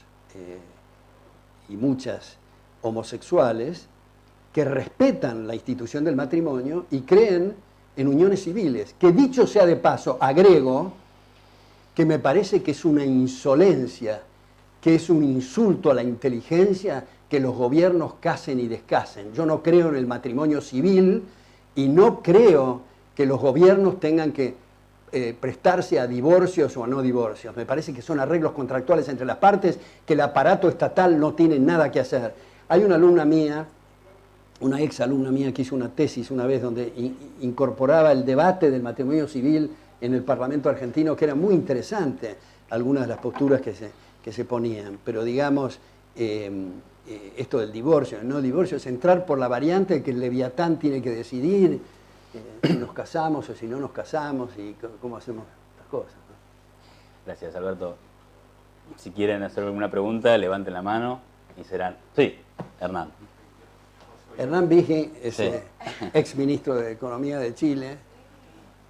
y muchas homosexuales que respetan la institución del matrimonio y creen en uniones civiles, que dicho sea de paso, agrego que me parece que es una insolencia, que es un insulto a la inteligencia que los gobiernos casen y descasen. Yo no creo en el matrimonio civil y no creo que los gobiernos tengan que prestarse a divorcios o a no divorcios. Me parece que son arreglos contractuales entre las partes que el aparato estatal no tiene nada que hacer. Hay una alumna mía una ex alumna mía que hizo una tesis una vez donde incorporaba el debate del matrimonio civil en el Parlamento argentino, que era muy interesante, algunas de las posturas que se ponían. Pero digamos, esto del divorcio, el no divorcio, es entrar por la variante que el Leviatán tiene que decidir si nos casamos o si no nos casamos y cómo hacemos las cosas, ¿no? Gracias, Alberto. Si quieren hacer alguna pregunta, levanten la mano y serán... Sí, Hernán. Hernán Vigi es Sí. ex ministro de Economía de Chile,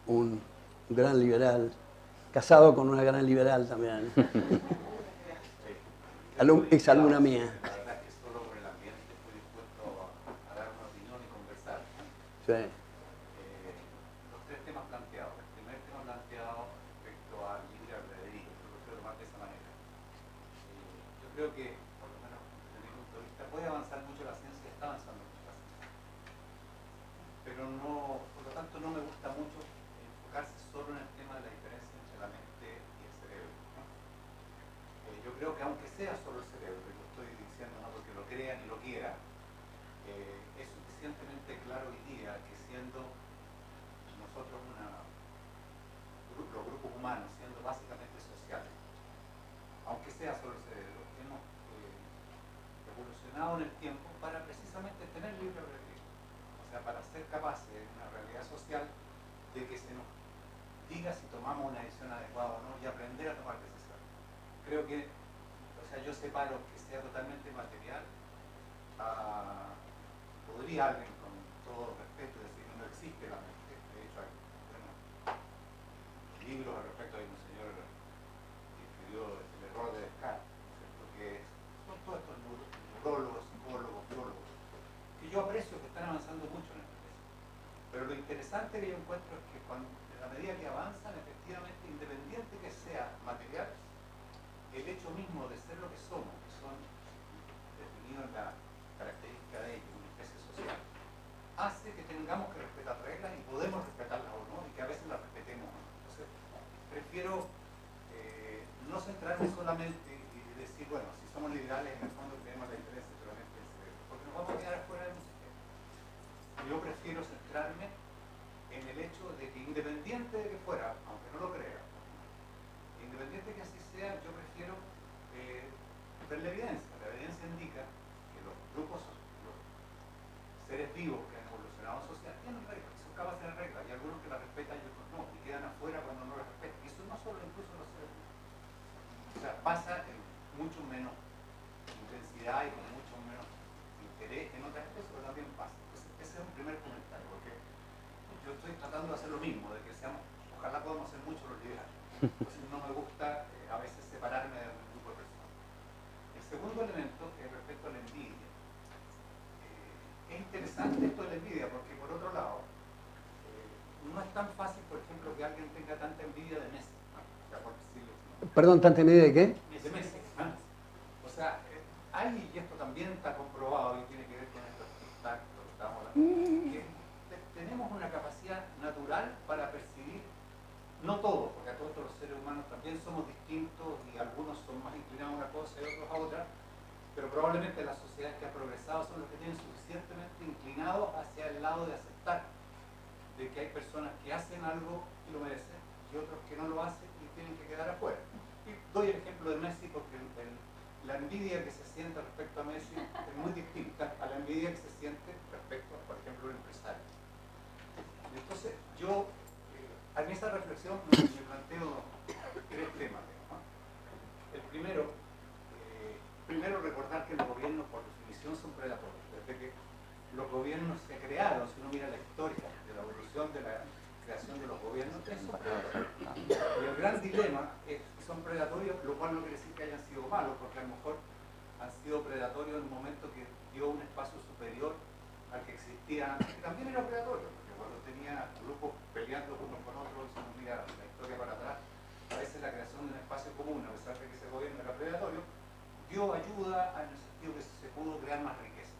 un gran liberal, casado con una gran liberal también. Ex alumna mía. La verdad es que solo por el ambiente estoy dispuesto a dar una opinión y conversar. Sí. Los tres temas planteados. El primer tema planteado respecto al libre albedrío, yo lo quiero tomar de esa manera. Yo creo que, por lo menos desde mi punto de vista, puede avanzar mucho la ciencia, está avanzando mucho la ciencia. Pero no, por lo tanto, no me gusta mucho enfocarse solo en el tema de la diferencia entre la mente y el cerebro, ¿no? Yo creo que aunque sea solo el cerebro, y lo estoy diciendo no porque lo crea ni lo quiera, es suficientemente claro hoy día que siendo nosotros los grupos humanos, siendo básicamente sociales, aunque sea solo el cerebro, hemos evolucionado en el tiempo para precisamente tener libre albedrío, o sea, para ser capaces en una realidad social de que se nos diga si tomamos una decisión adecuada o no y aprender a tomar decisiones. Creo que, o sea, yo separo que sea totalmente material. Podría alguien, con todo respeto, decir que no existe la mente. De hecho, hay libros al respecto. Hay un señor que escribió El error de Descartes, ¿cierto? Que son todos estos neurólogos, psicólogos, biólogos, que yo aprecio que están avanzando mucho en este tema. Pero lo interesante que yo encuentro es que en la medida que avanzan, efectivamente, independiente que sea material, el hecho mismo de ser lo que somos, que son definidos en la característica de ellos, una especie social, hace que tengamos que respetar reglas y podemos respetarlas o no, y que a veces las respetemos o no. Entonces, prefiero no centrarme solamente y decir, bueno, si somos liberales, en el fondo tenemos la diferencia entre la mente y el cerebro, porque nos vamos a quedar afuera de un sistema. Yo prefiero centrarme en el hecho de que, independiente de que fuera, aunque no lo crea, independiente de que así sea, yo prefiero ver la evidencia. La evidencia indica que los grupos, los seres vivos que han evolucionado social, tienen reglas, son capaces de reglas, y algunos que las respetan y otros no, y quedan afuera cuando no las respetan. Y eso no solo incluso en los seres vivos. O sea, pasa en mucho menos intensidad y con mucho menos interés en otras especies, pero también pasa. Entonces, ese es un primer comentario, porque yo estoy tratando de hacer lo mismo, de que seamos, ojalá podamos ser muchos los liberales. Entonces no me gusta a veces separarme de un grupo de personas. El segundo elemento es respecto a la envidia. Es interesante esto de la envidia porque, por otro lado, no es tan fácil, por ejemplo, que alguien tenga tanta envidia de Messi, ¿no? O sea, por decirlo así, ¿no? Perdón, ¿tanta envidia de qué? De Messi, ¿no? O sea, hay, y esto también está comprobado y tiene que ver con estos contactos que estamos hablando, que tenemos una capacidad natural para percibir, no todos, porque a todos los seres humanos también somos distintos y algunos son más inclinados a una cosa y otros a otra, pero probablemente las sociedades que han progresado son los que tienen suficientemente inclinados hacia el lado de aceptar de que hay personas que hacen algo y lo merecen y otros que no lo hacen y tienen que quedar afuera. Y doy el ejemplo de Messi porque la envidia que se siente respecto a Messi es muy distinta a la envidia que se siente respecto a, por ejemplo, un empresario. Entonces, yo en esa reflexión me planteo tres temas, ¿no? El primero recordar que los gobiernos por definición son predatorios. Desde que los gobiernos se crearon, si uno mira la historia de la evolución de la creación de los gobiernos, son predatorios. Y el gran dilema es que son predatorios, lo cual no quiere decir que hayan sido malos, porque a lo mejor han sido predatorios en un momento que dio un espacio superior al que existía antes, que también era predatorio, porque cuando tenía grupos peleando unos con otros, si uno mira la historia para atrás, a veces la creación de un espacio común, a pesar de que ese gobierno era predatorio, dio ayuda en el sentido que se pudo crear más riqueza.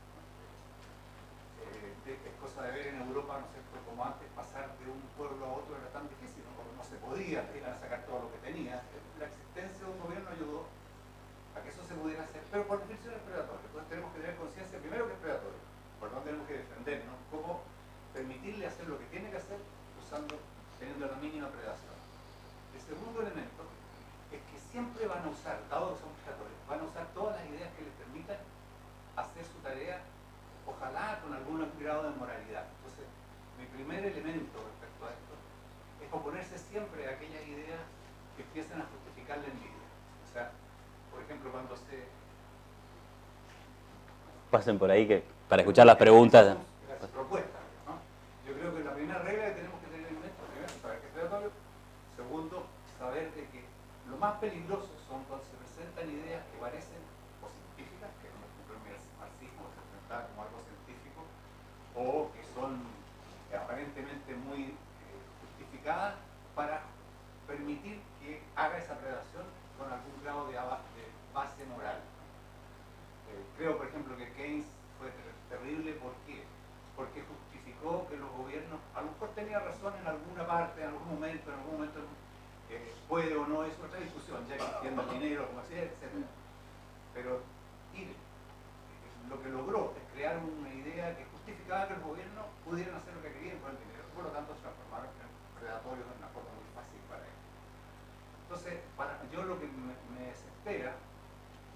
Es cosa de ver en Europa, ¿no es cierto?, como antes pasar de un pueblo a otro era tan difícil, ¿no? Porque no se podía, iban a sacar todo lo que tenía. La existencia de un gobierno ayudó a que eso se pudiera hacer, pero por definición es predatorio. Entonces tenemos que tener conciencia primero que es predatorio, por lo tanto tenemos que permitirle hacer lo que tiene que hacer teniendo la mínima predación. El segundo elemento es que siempre van a usar, dado que son predadores, van a usar todas las ideas que les permitan hacer su tarea, ojalá con algún grado de moralidad. Entonces, mi primer elemento respecto a esto es oponerse siempre a aquellas ideas que empiezan a justificar la envidia. O sea, por ejemplo, cuando se... Pasen por ahí para escuchar las preguntas. Las propuestas, ¿no? Yo creo que la primera regla que tenemos que tener en mente, primero, saber que es predatorio. Segundo, saber de que lo más peligroso son cuando se presentan ideas que parecen o científicas, que por ejemplo el marxismo se presenta como algo científico, o que son aparentemente muy justificadas para permitir que haga esa predación con algún grado de base moral. Creo, por ejemplo, que Keynes fue terrible. ¿Por qué? Porque justificó que los gobiernos, a lo mejor tenía razón en alguna parte, en algún momento, puede o no, es otra discusión, ya existiendo el dinero, como así, etc. Pero lo que logró es crear una idea que justificaba que los gobiernos pudieran hacer lo que querían con el dinero. Por lo tanto, se transformaron en predatorios de una forma muy fácil para ellos. Entonces, yo lo que me desespera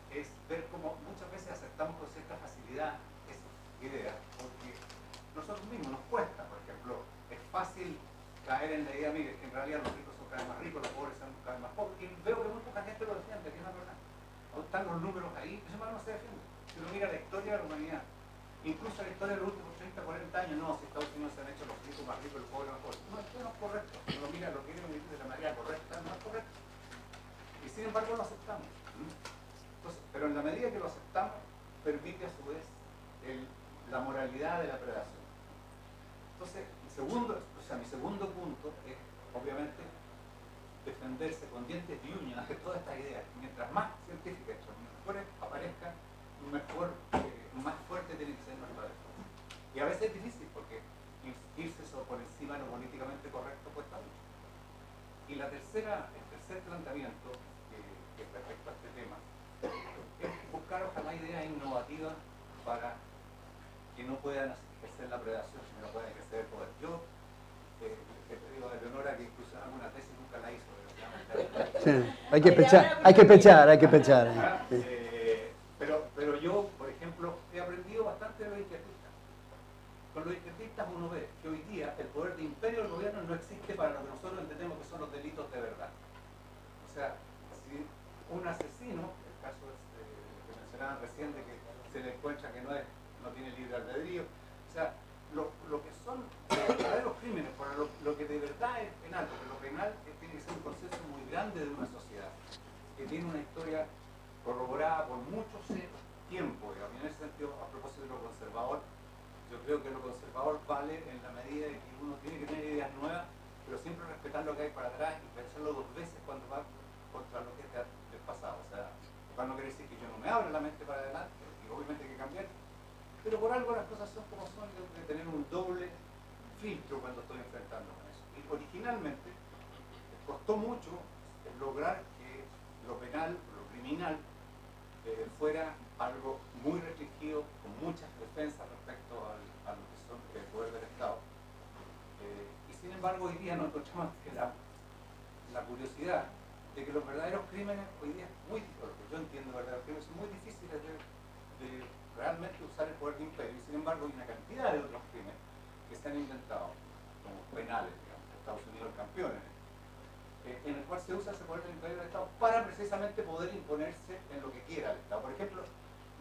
es ver cómo muchas veces aceptamos con cierta facilidad esas ideas, porque nosotros mismos nos cuesta. Por ejemplo, es fácil caer en la idea, mire, que en realidad los ricos son cada vez más ricos, los pobres son cada vez más pobres, y veo que muy poca gente lo defiende, que es la verdad. Están los números ahí, eso más no se defiende. Si uno mira la historia de la humanidad, incluso la historia de los últimos 30, 40 años, no, si Estados Unidos se han hecho los ricos más ricos, los pobres más pobres. No, esto no es correcto. Si uno mira lo que quieren vivir de la manera correcta, no es correcto. Y sin embargo lo aceptamos. Entonces, pero en la medida que lo aceptamos, permite a su vez la moralidad de la predación. Entonces, mi segundo punto es, obviamente, defenderse con dientes y uñas de todas estas ideas. Mientras más científicas son, mejores aparezcan, más fuerte tiene que ser nuestra defensa. Y a veces es difícil, porque irse por encima de lo políticamente correcto cuesta mucho. Y el tercer planteamiento que respecto a este tema es buscar ojalá ideas innovativas para que no puedan ejercer la predación, sino que puedan ejercer el poder. Yo te digo de Leonora que incluso alguna tesis nunca la hizo. Sí, hay que pechar. Pero yo, por ejemplo, he aprendido bastante de los izquierdistas. Con los izquierdistas uno ve que hoy día el poder de imperio del gobierno no existe para lo que nosotros entendemos que son los delitos de verdad. O sea, si un asesino, el caso que mencionaban recién de que se le encuentra que no tiene libre albedrío, o sea, lo que son verdaderos crímenes, por lo que de verdad es penal, porque lo penal tiene que ser un consenso muy grande de una sociedad, que tiene una historia corroborada por mucho tiempo, digamos. Y en ese sentido, a propósito de lo conservador, yo creo que lo conservador vale en la medida de que uno tiene que tener ideas nuevas, pero siempre respetar lo que hay para atrás y pensarlo dos veces cuando va contra lo que es del pasado. O sea, no quiere decir que yo no me abra la mente para adelante, y obviamente hay que cambiar, pero por algo las cosas son como son, y tengo que tener un doble filtro cuando estoy enfrentando con eso. Y originalmente costó mucho lograr que lo penal, lo criminal, fuera algo muy restringido, con muchas defensas respecto a lo que son el poder del Estado. Y sin embargo hoy día nos encontramos que la curiosidad de que los verdaderos crímenes hoy día es muy difícil, lo que yo entiendo verdaderos crímenes son muy difíciles de realmente usar el poder de imperio, y sin embargo hay una cantidad de otros crímenes que se han inventado, como penales, digamos, Estados Unidos el campeón, en el cual se usa ese poder del imperio del Estado para precisamente poder imponerse en lo que quiera el Estado. Por ejemplo,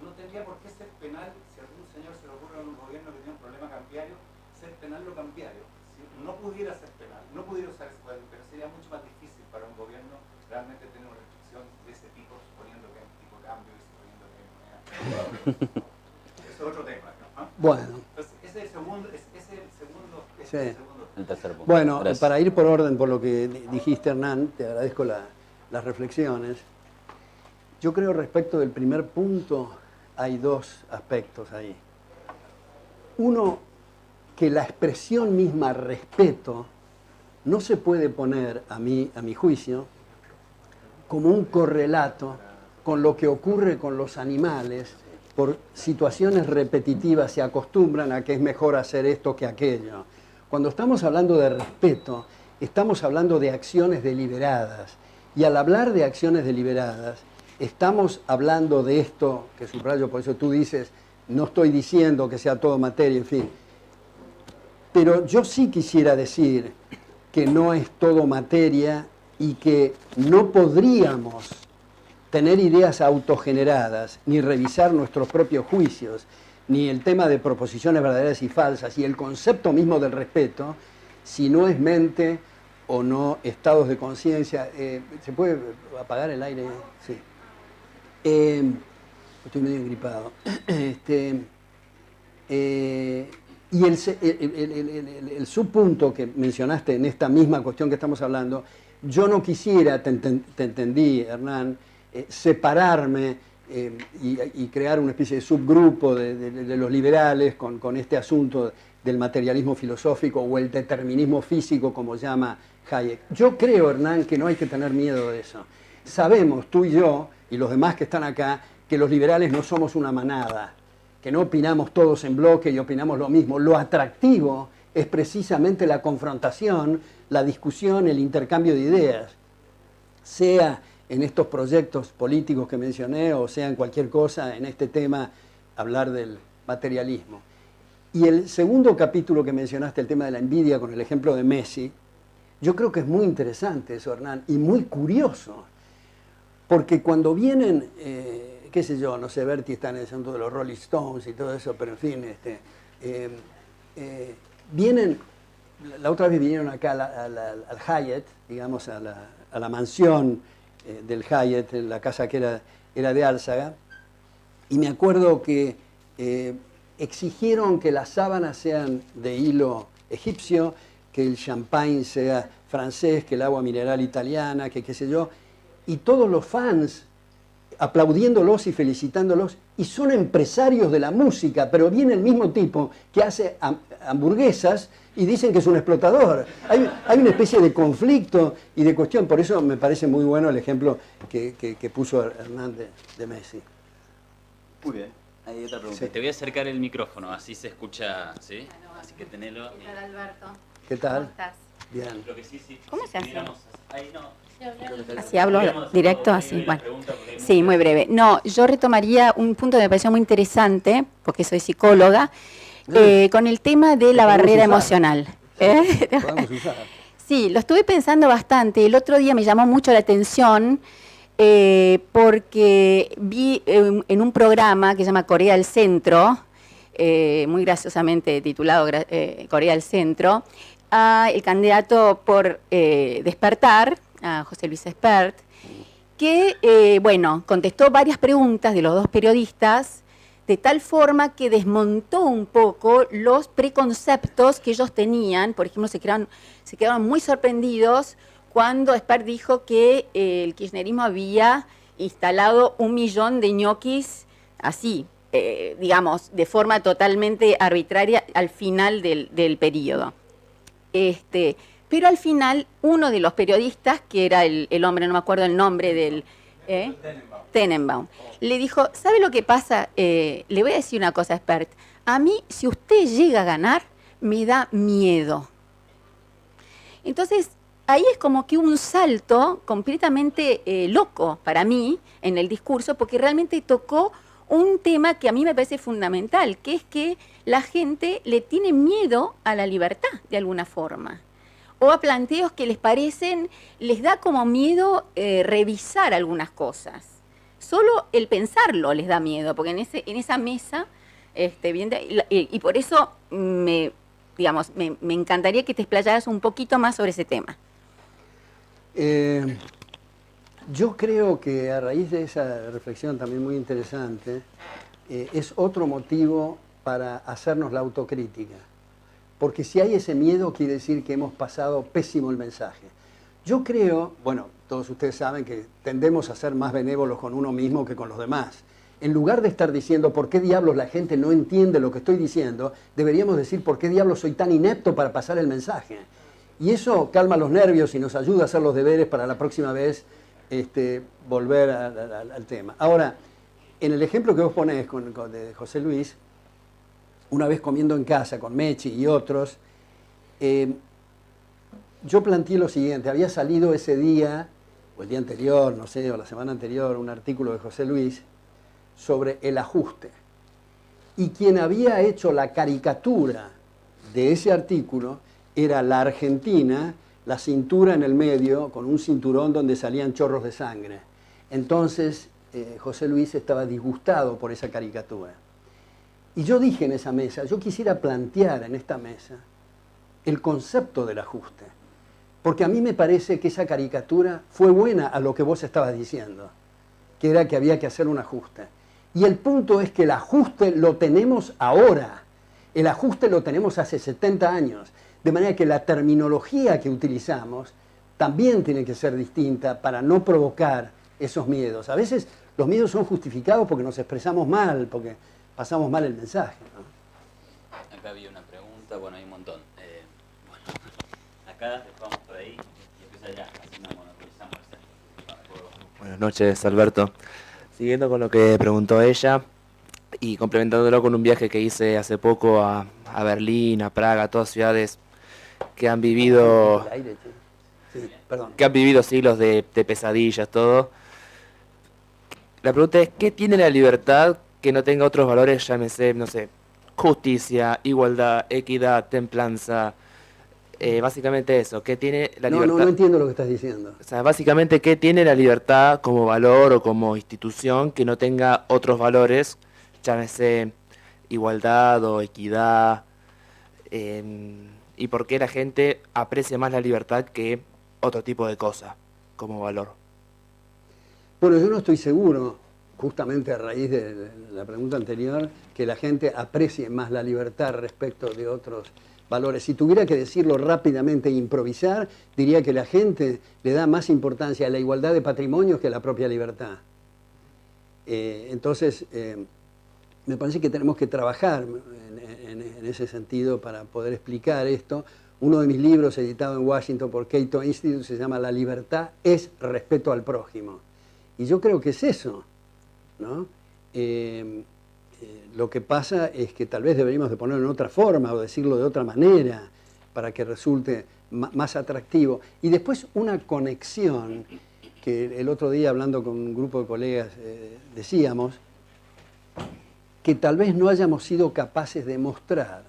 no tendría por qué ser penal, si a algún señor se le ocurre en un gobierno que tiene un problema cambiario, ser penal lo cambiario. Si no pudiera ser penal, no pudiera usar ese poder, pero sería mucho más difícil para un gobierno realmente tener una restricción de ese tipo, suponiendo que hay un tipo de cambio y suponiendo que hay moneda. Eso es otro tema, ¿no? Bueno. Entonces, ese es el segundo. Sí. El tercer punto. Bueno, Gracias. para ir por orden, por lo que dijiste, Hernán, te agradezco las reflexiones. Yo creo respecto del primer punto hay dos aspectos ahí. Uno, que la expresión misma respeto no se puede poner, a mi juicio, como un correlato con lo que ocurre con los animales. Por situaciones repetitivas se acostumbran a que es mejor hacer esto que aquello. Cuando estamos hablando de respeto, estamos hablando de acciones deliberadas. Y al hablar de acciones deliberadas, estamos hablando de esto, que subrayo, por eso tú dices, no estoy diciendo que sea todo materia, en fin. Pero yo sí quisiera decir que no es todo materia y que no podríamos tener ideas autogeneradas, ni revisar nuestros propios juicios, ni el tema de proposiciones verdaderas y falsas, y el concepto mismo del respeto, si no es mente o no estados de conciencia. ¿Se puede apagar el aire? Sí. Estoy medio engripado. Y el subpunto que mencionaste en esta misma cuestión que estamos hablando, yo no quisiera, te entendí, Hernán, separarme y crear una especie de subgrupo de los liberales con este asunto del materialismo filosófico o el determinismo físico, como llama Hayek. Yo creo, Hernán, que no hay que tener miedo de eso. Sabemos, tú y yo, y los demás que están acá, que los liberales no somos una manada, que no opinamos todos en bloque y opinamos lo mismo. Lo atractivo es precisamente la confrontación, la discusión, el intercambio de ideas, sea en estos proyectos políticos que mencioné o sea en cualquier cosa, en este tema, hablar del materialismo. Y el segundo capítulo que mencionaste, el tema de la envidia con el ejemplo de Messi, yo creo que es muy interesante eso, Hernán, y muy curioso, porque cuando vienen, qué sé yo, no sé, Bertie está en el asunto de los Rolling Stones y todo eso, pero en fin, vienen, la otra vez vinieron acá al Hyatt, digamos, a la mansión del Hyatt, en la casa que era de Álzaga, y me acuerdo que exigieron que las sábanas sean de hilo egipcio, que el champagne sea francés, que el agua mineral italiana, que qué sé yo, y todos los fans aplaudiéndolos y felicitándolos, y son empresarios de la música, pero viene el mismo tipo que hace hamburguesas y dicen que es un explotador. Hay una especie de conflicto y de cuestión, por eso me parece muy bueno el ejemplo que puso Hernán de Messi. Muy bien. Hay otra pregunta. Sí. Te voy a acercar el micrófono, así se escucha, ¿sí? Así que tenelo. ¿Qué tal, Alberto? ¿Qué tal? ¿Cómo estás? Bien. Lo que sí, ¿Cómo se hace? miramos ahí, no. Así hablo directo, así. Bueno, sí, muy breve. No, yo retomaría un punto que me pareció muy interesante, porque soy psicóloga, con el tema de la barrera emocional. Podemos usar. Sí, lo estuve pensando bastante. El otro día me llamó mucho la atención porque vi en un programa que se llama Corea del Centro, muy graciosamente titulado Corea del Centro, el candidato por Despertar, a José Luis Espert, que, bueno, contestó varias preguntas de los dos periodistas de tal forma que desmontó un poco los preconceptos que ellos tenían. Por ejemplo, se quedaron muy sorprendidos cuando Espert dijo que el kirchnerismo había instalado 1 millón de ñoquis así, digamos, de forma totalmente arbitraria al final del periodo. Pero al final, uno de los periodistas, que era el hombre, no me acuerdo el nombre del... Tenenbaum, le dijo, ¿sabe lo que pasa? Le voy a decir una cosa, Espert. A mí, si usted llega a ganar, me da miedo. Entonces, ahí es como que un salto completamente loco para mí en el discurso, porque realmente tocó un tema que a mí me parece fundamental, que es que la gente le tiene miedo a la libertad, de alguna forma, o a planteos que les da como miedo revisar algunas cosas. Solo el pensarlo les da miedo, porque en esa mesa, y por eso me encantaría que te explayaras un poquito más sobre ese tema. Yo creo que a raíz de esa reflexión también muy interesante, es otro motivo para hacernos la autocrítica. Porque si hay ese miedo, quiere decir que hemos pasado pésimo el mensaje. Yo creo, bueno, todos ustedes saben que tendemos a ser más benévolos con uno mismo que con los demás. En lugar de estar diciendo por qué diablos la gente no entiende lo que estoy diciendo, deberíamos decir por qué diablos soy tan inepto para pasar el mensaje. Y eso calma los nervios y nos ayuda a hacer los deberes para la próxima vez volver al tema. Ahora, en el ejemplo que vos ponés de José Luis, una vez comiendo en casa con Mechi y otros, Yo planteé lo siguiente, había salido ese día, o el día anterior, no sé, o la semana anterior, un artículo de José Luis sobre el ajuste. Y quien había hecho la caricatura de ese artículo era la Argentina, la cintura en el medio, con un cinturón donde salían chorros de sangre. Entonces, José Luis estaba disgustado por esa caricatura. Y yo dije en esa mesa, yo quisiera plantear en esta mesa el concepto del ajuste. Porque a mí me parece que esa caricatura fue buena a lo que vos estabas diciendo, que era que había que hacer un ajuste. Y el punto es que el ajuste lo tenemos ahora, el ajuste lo tenemos hace 70 años, de manera que la terminología que utilizamos también tiene que ser distinta para no provocar esos miedos. A veces los miedos son justificados porque nos expresamos mal, porque pasamos mal el mensaje, ¿no? Acá había una pregunta, bueno, hay un montón. Bueno, acá vamos por ahí y empieza ya, así no monopolizamos el. Buenas noches, Alberto. Siguiendo con lo que preguntó ella y complementándolo con un viaje que hice hace poco a Berlín, a Praga, a todas ciudades que han vivido siglos de pesadillas, todo. La pregunta es, ¿qué tiene la libertad que no tenga otros valores, llámese, no sé, justicia, igualdad, equidad, templanza? Básicamente eso, ¿qué tiene la libertad? No entiendo lo que estás diciendo. O sea, básicamente, ¿qué tiene la libertad como valor o como institución que no tenga otros valores, llámese igualdad o equidad? ¿Y por qué la gente aprecia más la libertad que otro tipo de cosa como valor? Bueno, yo no estoy seguro, justamente a raíz de la pregunta anterior, que la gente aprecie más la libertad respecto de otros valores. Si tuviera que decirlo rápidamente e improvisar, diría que la gente le da más importancia a la igualdad de patrimonios que a la propia libertad. Entonces, me parece que tenemos que trabajar en ese sentido para poder explicar esto. Uno de mis libros, editado en Washington por Cato Institute, se llama La libertad es respeto al prójimo. Y yo creo que es eso, ¿no? Lo que pasa es que tal vez deberíamos de ponerlo en otra forma o decirlo de otra manera para que resulte más atractivo. Y después una conexión que el otro día hablando con un grupo de colegas decíamos que tal vez no hayamos sido capaces de mostrar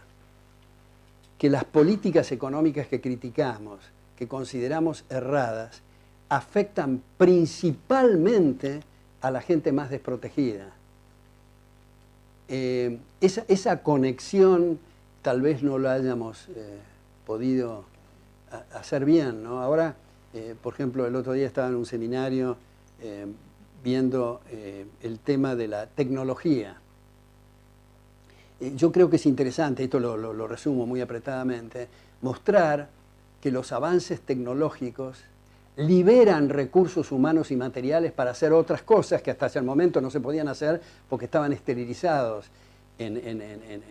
que las políticas económicas que criticamos, que consideramos erradas, afectan principalmente a la gente más desprotegida. Esa conexión tal vez no la hayamos podido hacer bien, ¿no? Ahora, por ejemplo, el otro día estaba en un seminario viendo el tema de la tecnología. Yo creo que es interesante, esto lo resumo muy apretadamente, mostrar que los avances tecnológicos liberan recursos humanos y materiales para hacer otras cosas que hasta ese momento no se podían hacer porque estaban esterilizados en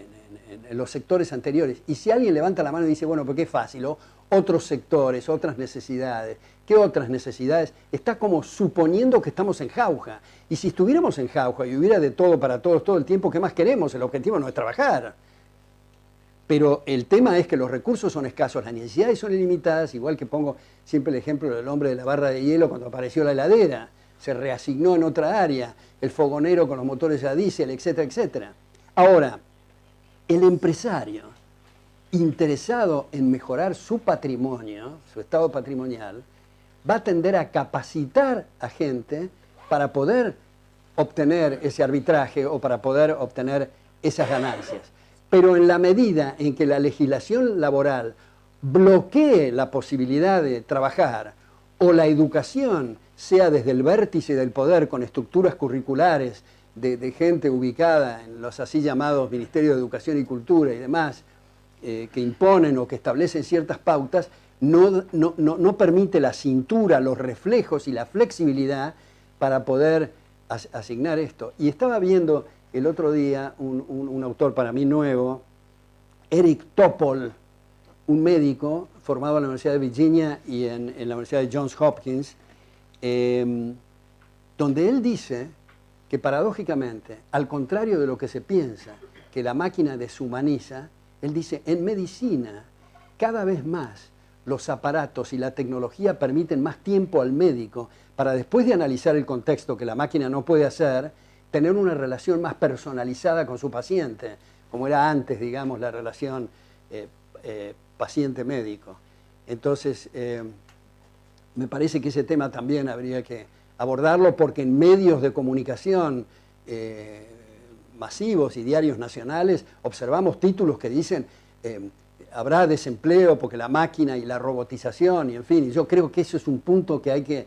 los sectores anteriores. Y si alguien levanta la mano y dice, bueno, porque es fácil, ¿o? Otros sectores, otras necesidades. ¿Qué otras necesidades? Está como suponiendo que estamos en jauja. Y si estuviéramos en jauja y hubiera de todo para todos todo el tiempo, ¿qué más queremos? El objetivo no es trabajar. Pero el tema es que los recursos son escasos, las necesidades son ilimitadas, igual que pongo siempre el ejemplo del hombre de la barra de hielo cuando apareció la heladera, se reasignó en otra área, el fogonero con los motores a diésel, etcétera, etcétera. Ahora, el empresario interesado en mejorar su patrimonio, su estado patrimonial, va a tender a capacitar a gente para poder obtener ese arbitraje o para poder obtener esas ganancias. Pero en la medida en que la legislación laboral bloquee la posibilidad de trabajar o la educación sea desde el vértice del poder con estructuras curriculares de gente ubicada en los así llamados Ministerios de Educación y Cultura y demás, que imponen o que establecen ciertas pautas, no permite la cintura, los reflejos y la flexibilidad para poder asignar esto. Y estaba viendo el otro día un autor para mí nuevo, Eric Topol, un médico formado en la Universidad de Virginia y en la Universidad de Johns Hopkins, donde él dice que paradójicamente, al contrario de lo que se piensa, que la máquina deshumaniza, él dice, en medicina, cada vez más los aparatos y la tecnología permiten más tiempo al médico para, después de analizar el contexto que la máquina no puede hacer, tener una relación más personalizada con su paciente, como era antes, digamos, la relación paciente-médico. Entonces, me parece que ese tema también habría que abordarlo, porque en medios de comunicación masivos y diarios nacionales observamos títulos que dicen habrá desempleo porque la máquina y la robotización, y en fin, y yo creo que eso es un punto que hay que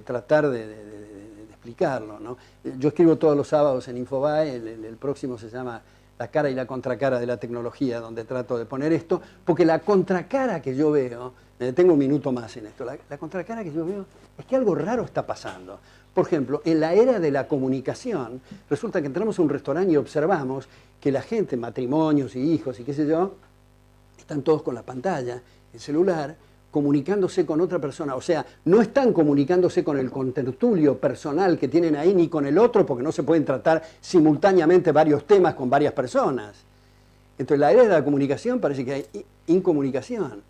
tratar de explicarlo, ¿no? Yo escribo todos los sábados en Infobae, el próximo se llama La cara y la contracara de la tecnología, donde trato de poner esto, porque la contracara que yo veo, me detengo un minuto más en esto, la contracara que yo veo es que algo raro está pasando. Por ejemplo, en la era de la comunicación, resulta que entramos a un restaurante y observamos que la gente, matrimonios y hijos y qué sé yo, están todos con la pantalla, el celular, comunicándose con otra persona. O sea, no están comunicándose con el contertulio personal que tienen ahí, ni con el otro, porque no se pueden tratar simultáneamente varios temas con varias personas. Entonces, la era de la comunicación parece que hay incomunicación.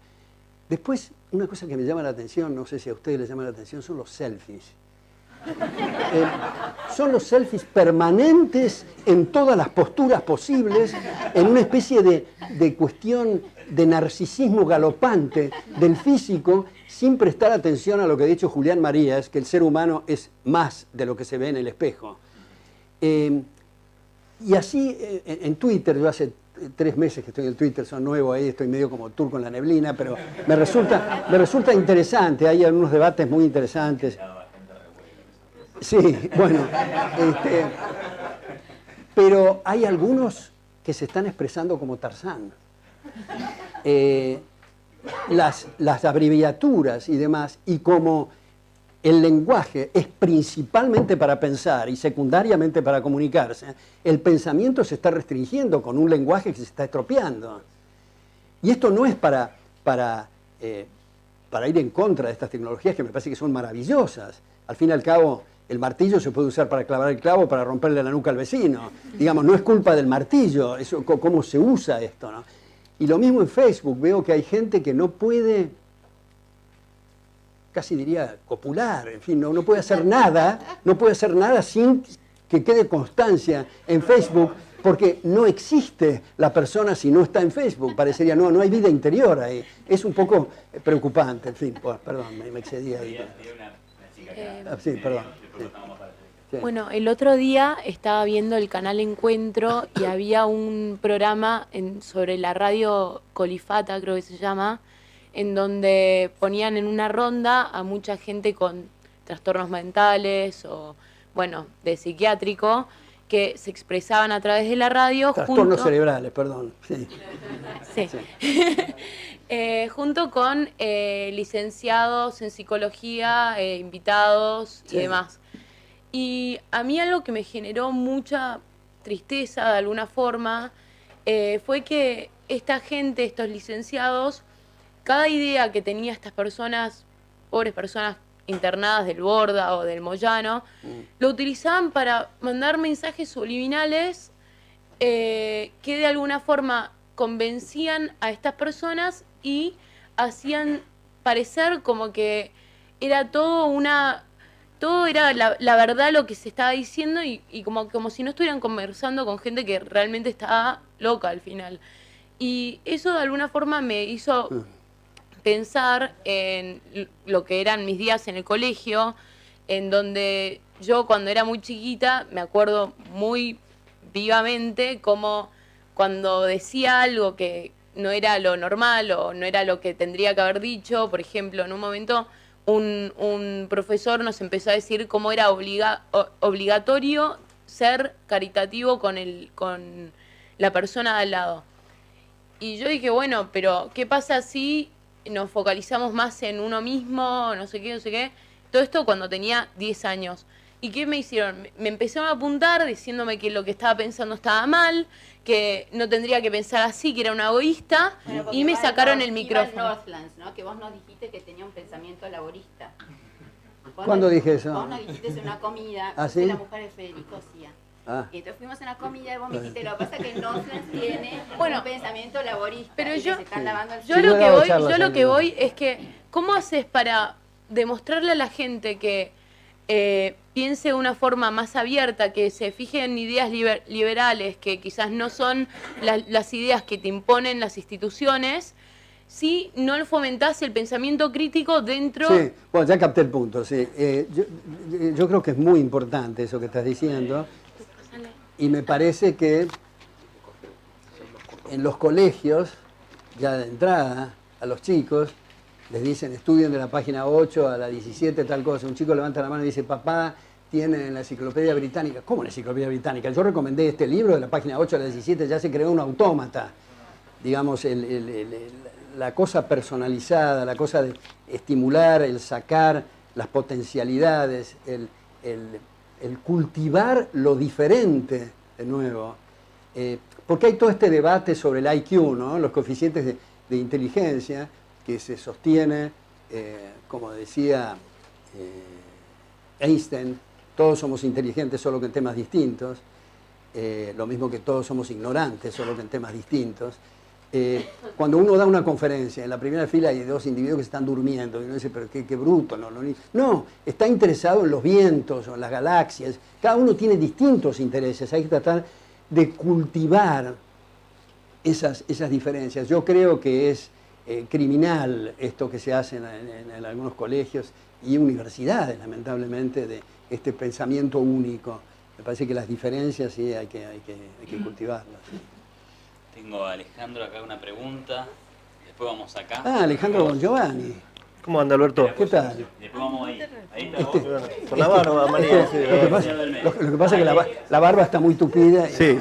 Después, una cosa que me llama la atención, no sé si a ustedes les llama la atención, son los selfies. Son los selfies permanentes en todas las posturas posibles, en una especie de cuestión de narcisismo galopante del físico, sin prestar atención a lo que ha dicho Julián Marías, que el ser humano es más de lo que se ve en el espejo. Y así en Twitter, yo hace 3 meses que estoy en el Twitter, son nuevo ahí, estoy medio como turco en la neblina, pero me resulta interesante, hay algunos debates muy interesantes. Sí, bueno, pero hay algunos que se están expresando como Tarzán. Las abreviaturas y demás, y como el lenguaje es principalmente para pensar y secundariamente para comunicarse, el pensamiento se está restringiendo con un lenguaje que se está estropeando. Y esto no es para ir en contra de estas tecnologías que me parece que son maravillosas. Al fin y al cabo, el martillo se puede usar para clavar el clavo, para romperle la nuca al vecino. Digamos, no es culpa del martillo, eso, cómo se usa esto, ¿no? Y lo mismo en Facebook, veo que hay gente que no puede, casi diría, copular, en fin, no puede hacer nada, sin que quede constancia en Facebook, porque no existe la persona si no está en Facebook. Parecería, no hay vida interior ahí. Es un poco preocupante, en fin, perdón, me excedí ahí. Sí, perdón. Sí. Bueno, el otro día estaba viendo el canal Encuentro y había un programa sobre la radio Colifata, creo que se llama, en donde ponían en una ronda a mucha gente con trastornos mentales o, bueno, de psiquiátrico, que se expresaban a través de la radio. Trastornos cerebrales, perdón. Sí. Sí. Junto con licenciados en psicología, invitados y demás. Y a mí algo que me generó mucha tristeza de alguna forma fue que esta gente, estos licenciados, cada idea que tenía estas personas, pobres personas internadas del Borda o del Moyano, lo utilizaban para mandar mensajes subliminales que de alguna forma convencían a estas personas y hacían parecer como que era todo era la verdad lo que se estaba diciendo y como si no estuvieran conversando con gente que realmente estaba loca al final. Y eso de alguna forma me hizo pensar en lo que eran mis días en el colegio, en donde yo cuando era muy chiquita me acuerdo muy vivamente como cuando decía algo que no era lo normal o no era lo que tendría que haber dicho. Por ejemplo, en un momento un profesor nos empezó a decir cómo era obligatorio ser caritativo con la persona de al lado. Y yo dije, bueno, pero ¿qué pasa si nos focalizamos más en uno mismo, no sé qué? Todo esto cuando tenía 10 años. ¿Y qué me hicieron? Me empezaron a apuntar diciéndome que lo que estaba pensando estaba mal, que no tendría que pensar así, que era una egoísta, y me sacaron el micrófono. Northlands, ¿no? Que vos no dijiste que tenía un pensamiento laborista. ¿Cuándo dije eso? Vos no dijiste en una comida, ¿Ah, sí? la mujer de Federico Cia. Y entonces fuimos a una comida y vos me dijiste, lo que pasa es que Northlands tiene Bueno, un pensamiento laborista. pero y que yo- se están lavando el Yo Sí, lo yo he que dado voy, charlas yo lo ahí, que ¿no? voy es que, ¿cómo haces para demostrarle a la gente que piense de una forma más abierta, que se fije en ideas liberales, que quizás no son las ideas que te imponen las instituciones, si no fomentás el pensamiento crítico dentro? Sí, bueno, ya capté el punto, sí. Yo creo que es muy importante eso que estás diciendo y me parece que en los colegios, ya de entrada, a los chicos, les dicen estudien de la página 8 a la 17 tal cosa. Un chico levanta la mano y dice, papá, tiene en la enciclopedia británica. ¿Cómo en la enciclopedia británica? Yo recomendé este libro de la página 8 a la 17, ya se creó un autómata. Digamos, la cosa personalizada, la cosa de estimular, el sacar las potencialidades, el cultivar lo diferente, de nuevo. Porque hay todo este debate sobre el IQ, ¿no? Los coeficientes de inteligencia, que se sostiene, como decía Einstein, todos somos inteligentes solo que en temas distintos, lo mismo que todos somos ignorantes solo que en temas distintos. Cuando uno da una conferencia, en la primera fila hay dos individuos que se están durmiendo, y uno dice, pero qué bruto, no, está interesado en los vientos o en las galaxias, cada uno tiene distintos intereses, hay que tratar de cultivar esas diferencias. Yo creo que es criminal esto que se hace en algunos colegios y universidades, lamentablemente, de este pensamiento único. Me parece que las diferencias sí hay que cultivarlas. Tengo a Alejandro acá una pregunta, después vamos acá. Ah, Alejandro Bon Giovanni. ¿Cómo anda, Alberto? ¿Qué tal? Después vamos ahí. Ahí está vos. Con la barba, manía. Sí, Lo que pasa es que la barba está muy tupida. sí.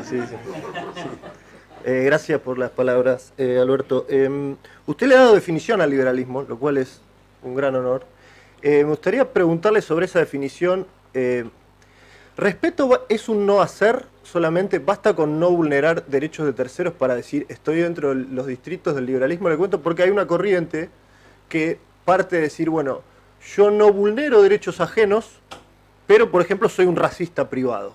Gracias por las palabras, Alberto. Usted le ha dado definición al liberalismo, lo cual es un gran honor. Me gustaría preguntarle sobre esa definición. ¿Respeto es un no hacer solamente? ¿Basta con no vulnerar derechos de terceros para decir estoy dentro de los distritos del liberalismo? Le cuento porque hay una corriente que parte de decir, bueno, yo no vulnero derechos ajenos, pero por ejemplo soy un racista privado.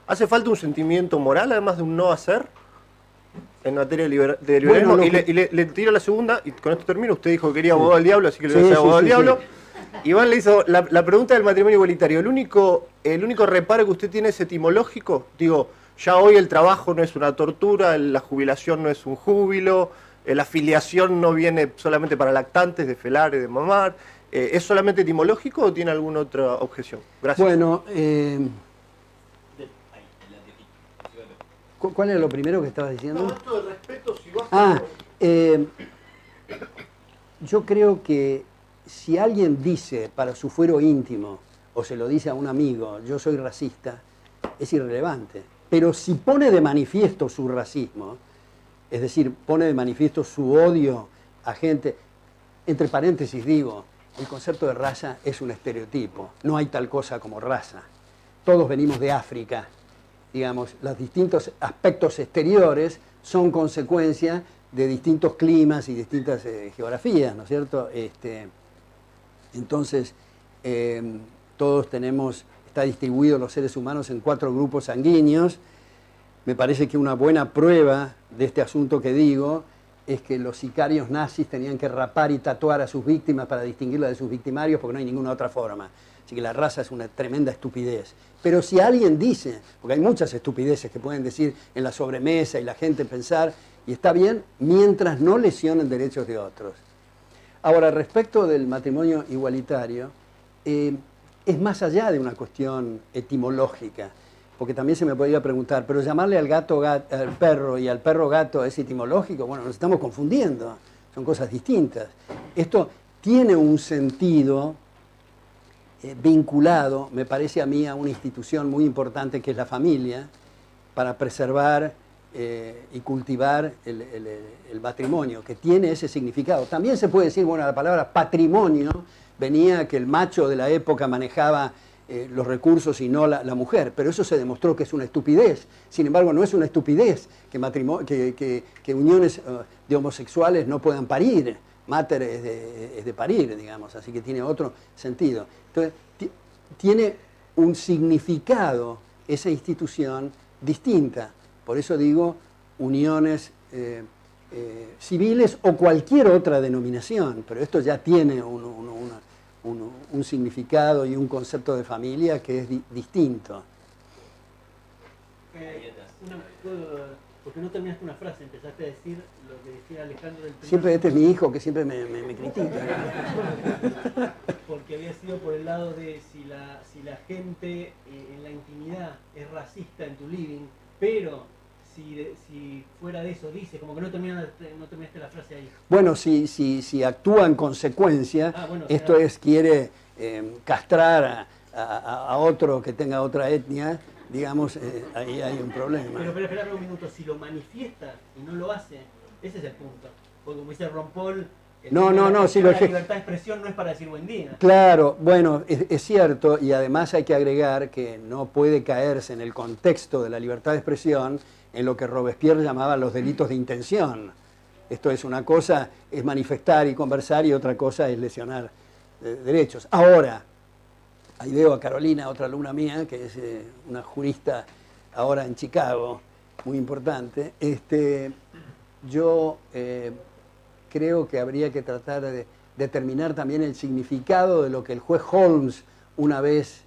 ¿Hace falta un sentimiento moral además de un no hacer en materia de liberalismo? Bueno, y le tiro la segunda, y con esto termino. Usted dijo que quería abogado del diablo, así que le voy a hacer abogado del diablo. Iván le hizo la pregunta del matrimonio igualitario. El único reparo que usted tiene es etimológico. Digo, ya hoy el trabajo no es una tortura, la jubilación no es un júbilo, la afiliación no viene solamente para lactantes, de felar y de mamar. ¿Es solamente etimológico o tiene alguna otra objeción? Gracias. Bueno, ¿cuál era lo primero que estabas diciendo? esto de respeto, si vas yo creo que si alguien dice para su fuero íntimo, o se lo dice a un amigo, yo soy racista, es irrelevante. Pero si pone de manifiesto su racismo, es decir, pone de manifiesto su odio a gente, entre paréntesis digo, el concepto de raza es un estereotipo, no hay tal cosa como raza. Todos venimos de África, digamos, los distintos aspectos exteriores son consecuencia de distintos climas y distintas geografías, ¿no es cierto? Entonces, todos está distribuidos los seres humanos en 4 grupos sanguíneos. Me parece que una buena prueba de este asunto que digo es que los sicarios nazis tenían que rapar y tatuar a sus víctimas para distinguirlas de sus victimarios porque no hay ninguna otra forma. Así que la raza es una tremenda estupidez. Pero si alguien dice, porque hay muchas estupideces que pueden decir en la sobremesa y la gente pensar, y está bien, mientras no lesionen derechos de otros. Ahora, respecto del matrimonio igualitario, es más allá de una cuestión etimológica, porque también se me podría preguntar, pero llamarle al al perro y al perro gato es etimológico. Bueno, nos estamos confundiendo, son cosas distintas. Esto tiene un sentido vinculado, me parece a mí, a una institución muy importante que es la familia, para preservar y cultivar el matrimonio, que tiene ese significado. También se puede decir, bueno, la palabra patrimonio venía que el macho de la época manejaba los recursos y no la mujer, pero eso se demostró que es una estupidez. Sin embargo, no es una estupidez que uniones de homosexuales no puedan parir. Mater es de parir, digamos, así que tiene otro sentido. Entonces, tiene un significado esa institución distinta. Por eso digo uniones civiles o cualquier otra denominación, pero esto ya tiene un significado y un concepto de familia que es distinto. Porque no terminaste una frase, empezaste a decir lo que decía Alejandro del primer... Siempre este es mi hijo que siempre me critica. Porque había sido por el lado de si la gente en la intimidad es racista en tu living, pero si fuera de eso dices, como que no terminaste la frase ahí. Bueno, si actúa en consecuencia, bueno, esto es, quiere castrar a otro que tenga otra etnia, digamos, ahí hay un problema. Pero esperar un minuto, si lo manifiesta y no lo hace, ese es el punto. Porque como dice Ron Paul, no, si la lo libertad de expresión no es para decir buen día. Claro, bueno, es cierto, y además hay que agregar que no puede caerse en el contexto de la libertad de expresión en lo que Robespierre llamaba los delitos de intención. Esto es una cosa, es manifestar y conversar, y otra cosa es lesionar derechos. Ahora, ahí veo a Carolina, otra alumna mía, que es una jurista ahora en Chicago, muy importante. Yo creo que habría que tratar de determinar también el significado de lo que el juez Holmes una vez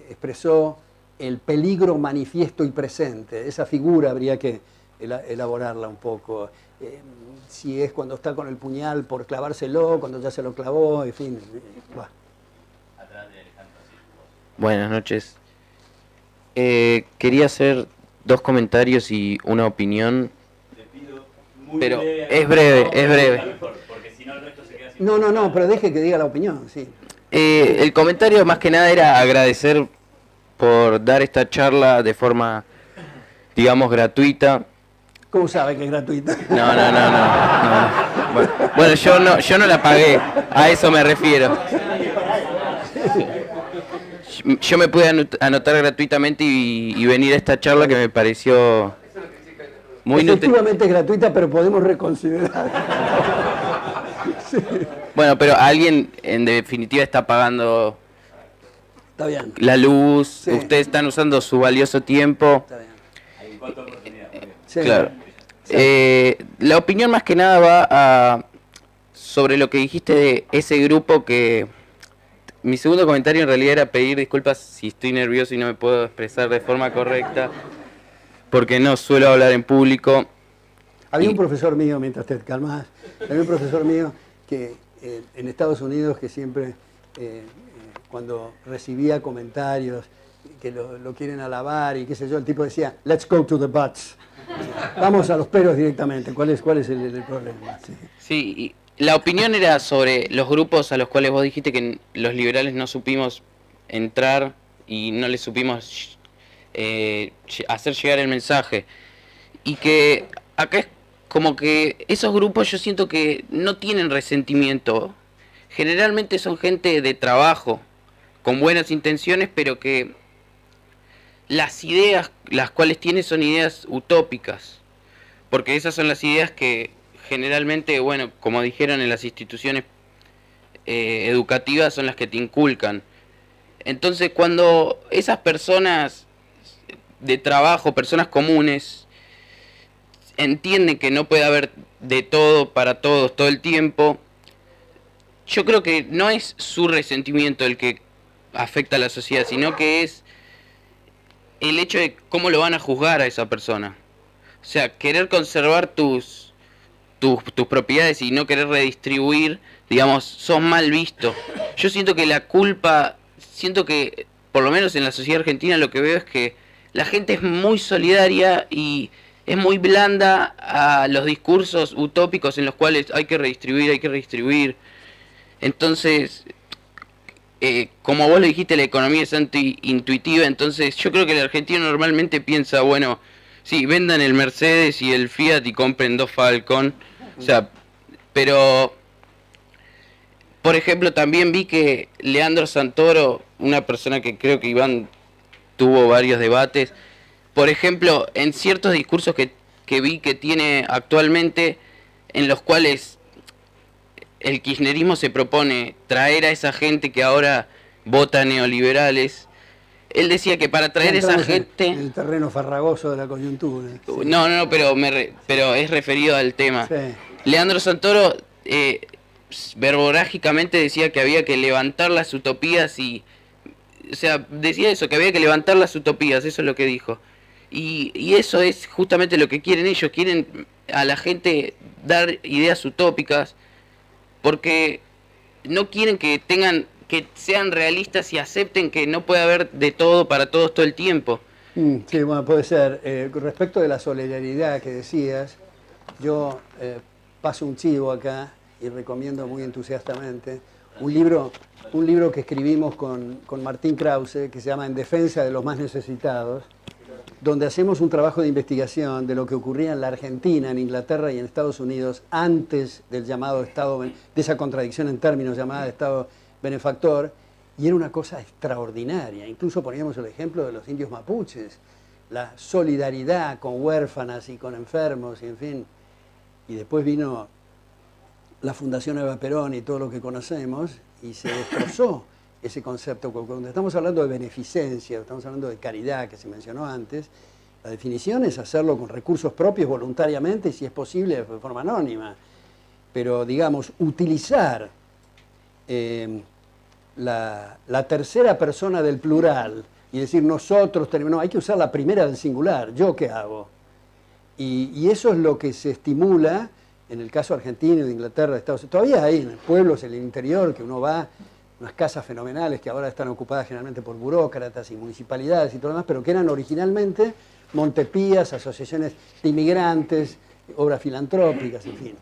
expresó, el peligro manifiesto y presente. Esa figura habría que elaborarla un poco. Si es cuando está con el puñal por clavárselo, cuando ya se lo clavó, en fin. Buenas noches. Quería hacer 2 comentarios y una opinión. Pero es breve. No, pero deje que diga la opinión, sí. El comentario más que nada era agradecer por dar esta charla de forma, digamos, gratuita. ¿Cómo sabe que es gratuita? No. Bueno, yo no la pagué, a eso me refiero. Yo me pude anotar gratuitamente y venir a esta charla que me pareció muy efectivamente es gratuita, pero podemos reconsiderar. Sí. Bueno, pero alguien en definitiva está pagando Está bien. la luz, Sí. Ustedes están usando su valioso tiempo. Está bien. Hay un costo de oportunidad. Muy bien. Sí. Claro. La opinión más que nada va sobre lo que dijiste de ese grupo que... Mi segundo comentario en realidad era pedir disculpas si estoy nervioso y no me puedo expresar de forma correcta, porque no suelo hablar en público. Había un profesor mío, mientras te calmas, había un profesor mío que en Estados Unidos que siempre, cuando recibía comentarios que lo quieren alabar y qué sé yo, el tipo decía, let's go to the butts. Vamos a los pelos directamente. ¿Cuál es el problema? Sí. Sí, y la opinión era sobre los grupos a los cuales vos dijiste que los liberales no supimos entrar y no les supimos hacer llegar el mensaje. Y que acá es como que esos grupos yo siento que no tienen resentimiento. Generalmente son gente de trabajo, con buenas intenciones, pero que las ideas las cuales tiene son ideas utópicas. Porque esas son las ideas que generalmente, bueno, como dijeron en las instituciones educativas, son las que te inculcan. Entonces, cuando esas personas de trabajo, personas comunes, entienden que no puede haber de todo para todos todo el tiempo, yo creo que no es su resentimiento el que afecta a la sociedad, sino que es el hecho de cómo lo van a juzgar a esa persona. O sea, querer conservar tus propiedades y no querer redistribuir, digamos, sos mal visto. Yo siento que la culpa, siento que, por lo menos en la sociedad argentina, lo que veo es que la gente es muy solidaria y es muy blanda a los discursos utópicos en los cuales hay que redistribuir. Entonces, como vos lo dijiste, la economía es anti-intuitiva, entonces yo creo que el argentino normalmente piensa, bueno, sí, vendan el Mercedes y el Fiat y compren 2 Falcon, o sea, pero, por ejemplo, también vi que Leandro Santoro, una persona que creo que Iván tuvo varios debates, por ejemplo, en ciertos discursos que vi que tiene actualmente, en los cuales el kirchnerismo se propone traer a esa gente que ahora vota neoliberales, él decía que para traer esa Entramos en gente... el terreno farragoso de la coyuntura. Sí. No, pero es referido al tema. Sí. Leandro Santoro verborrágicamente decía que había que levantar las utopías o sea, decía eso, que había que levantar las utopías, eso es lo que dijo. Y eso es justamente lo que quieren ellos, quieren a la gente dar ideas utópicas, porque no quieren que sean realistas y acepten que no puede haber de todo para todos todo el tiempo. Sí, bueno, puede ser. Respecto de la solidaridad que decías, yo paso un chivo acá y recomiendo muy entusiastamente un libro que escribimos con Martín Krause, que se llama En defensa de los más necesitados, donde hacemos un trabajo de investigación de lo que ocurría en la Argentina, en Inglaterra y en Estados Unidos antes del llamado Estado, de esa contradicción en términos llamada Estado benefactor, y era una cosa extraordinaria. Incluso poníamos el ejemplo de los indios mapuches, la solidaridad con huérfanas y con enfermos, y en fin. Y después vino la Fundación Eva Perón y todo lo que conocemos, y se destrozó ese concepto. Cuando estamos hablando de beneficencia, estamos hablando de caridad, que se mencionó antes, la definición es hacerlo con recursos propios voluntariamente y, si es posible, de forma anónima. Pero, digamos, utilizar la tercera persona del plural y decir nosotros tenemos... No, hay que usar la primera del singular. ¿Yo qué hago? Y eso es lo que se estimula en el caso argentino, de Inglaterra, de Estados Unidos. Todavía hay en pueblos, en el interior, que uno va, unas casas fenomenales que ahora están ocupadas generalmente por burócratas y municipalidades y todo lo demás, pero que eran originalmente montepías, asociaciones de inmigrantes, obras filantrópicas, en fin.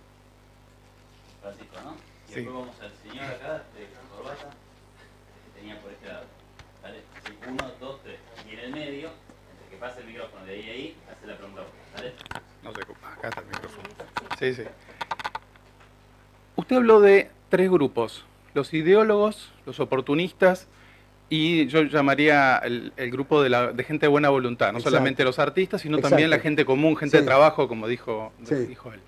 Francisco, ¿no? Y después vamos al señor acá, de corbata, que tenía por este lado. ¿Vale? Sí, 1, 2, 3. Y en el medio, entre que pase el micrófono de ahí a ahí, hace la pregunta. ¿Vale? No sé, acá está el micrófono. Sí. Usted habló de 3 grupos: los ideólogos, los oportunistas y yo llamaría el grupo de gente de buena voluntad, no solamente los artistas, sino también la gente común, gente de trabajo, como dijo él.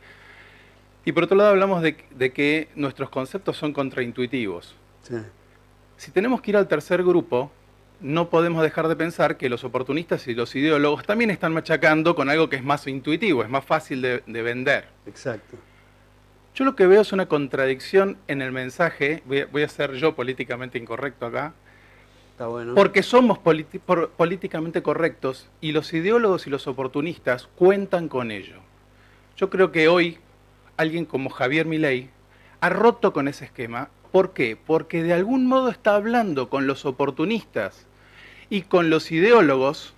Y por otro lado hablamos de que nuestros conceptos son contraintuitivos. Sí. Si tenemos que ir al tercer grupo, no podemos dejar de pensar que los oportunistas y los ideólogos también están machacando con algo que es más intuitivo, es más fácil de vender. Exacto. Yo lo que veo es una contradicción en el mensaje. Voy a ser yo políticamente incorrecto acá. Está bueno. Porque somos políticamente correctos y los ideólogos y los oportunistas cuentan con ello. Yo creo que hoy alguien como Javier Milei ha roto con ese esquema. ¿Por qué? Porque de algún modo está hablando con los oportunistas y con los ideólogos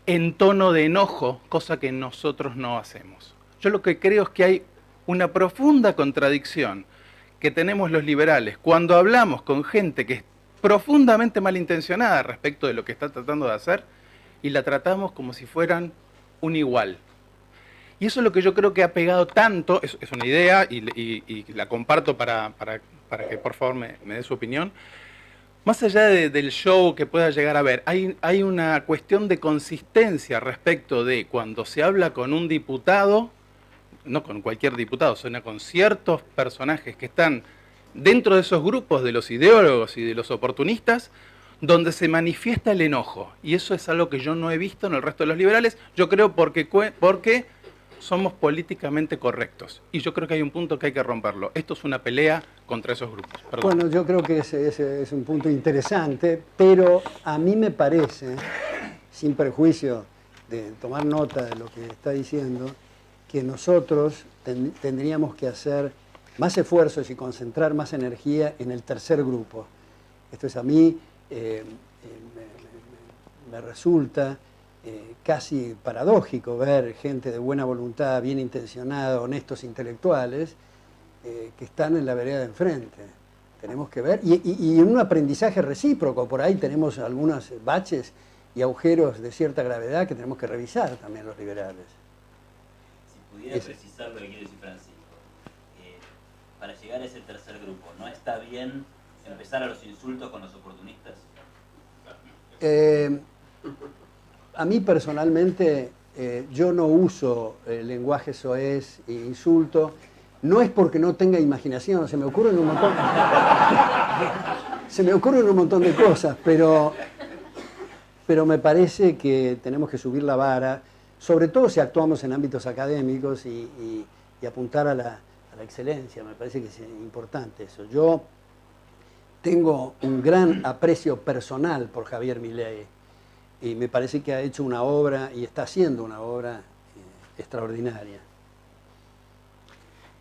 en tono de enojo, cosa que nosotros no hacemos. Yo lo que creo es que hay una profunda contradicción que tenemos los liberales cuando hablamos con gente que es profundamente malintencionada respecto de lo que está tratando de hacer y la tratamos como si fueran un igual. Y eso es lo que yo creo que ha pegado tanto, es una idea y la comparto para que por favor me dé su opinión. Más allá del show que pueda llegar a ver, hay una cuestión de consistencia respecto de cuando se habla con un diputado, no con cualquier diputado, sino con ciertos personajes que están dentro de esos grupos de los ideólogos y de los oportunistas, donde se manifiesta el enojo. Y eso es algo que yo no he visto en el resto de los liberales, yo creo porque somos políticamente correctos. Y yo creo que hay un punto que hay que romperlo. Esto es una pelea contra esos grupos. Perdón. Bueno, yo creo que ese es un punto interesante, pero a mí me parece, sin perjuicio de tomar nota de lo que está diciendo, que nosotros tendríamos que hacer más esfuerzos y concentrar más energía en el tercer grupo. Esto es a mí, me resulta casi paradójico ver gente de buena voluntad, bien intencionada, honestos intelectuales, que están en la vereda de enfrente. Tenemos que ver, y un aprendizaje recíproco, por ahí tenemos algunos baches y agujeros de cierta gravedad que tenemos que revisar también los liberales. Si pudiera precisar lo que quiere decir Francisco, para llegar a ese tercer grupo, ¿no está bien empezar a los insultos con los oportunistas? A mí personalmente, yo no uso lenguaje soez e insulto. No es porque no tenga imaginación, se me ocurren un montón de cosas, pero pero me parece que tenemos que subir la vara, sobre todo si actuamos en ámbitos académicos y apuntar a la excelencia. Me parece que es importante eso. Yo tengo un gran aprecio personal por Javier Milei y me parece que ha hecho una obra y está haciendo una obra extraordinaria.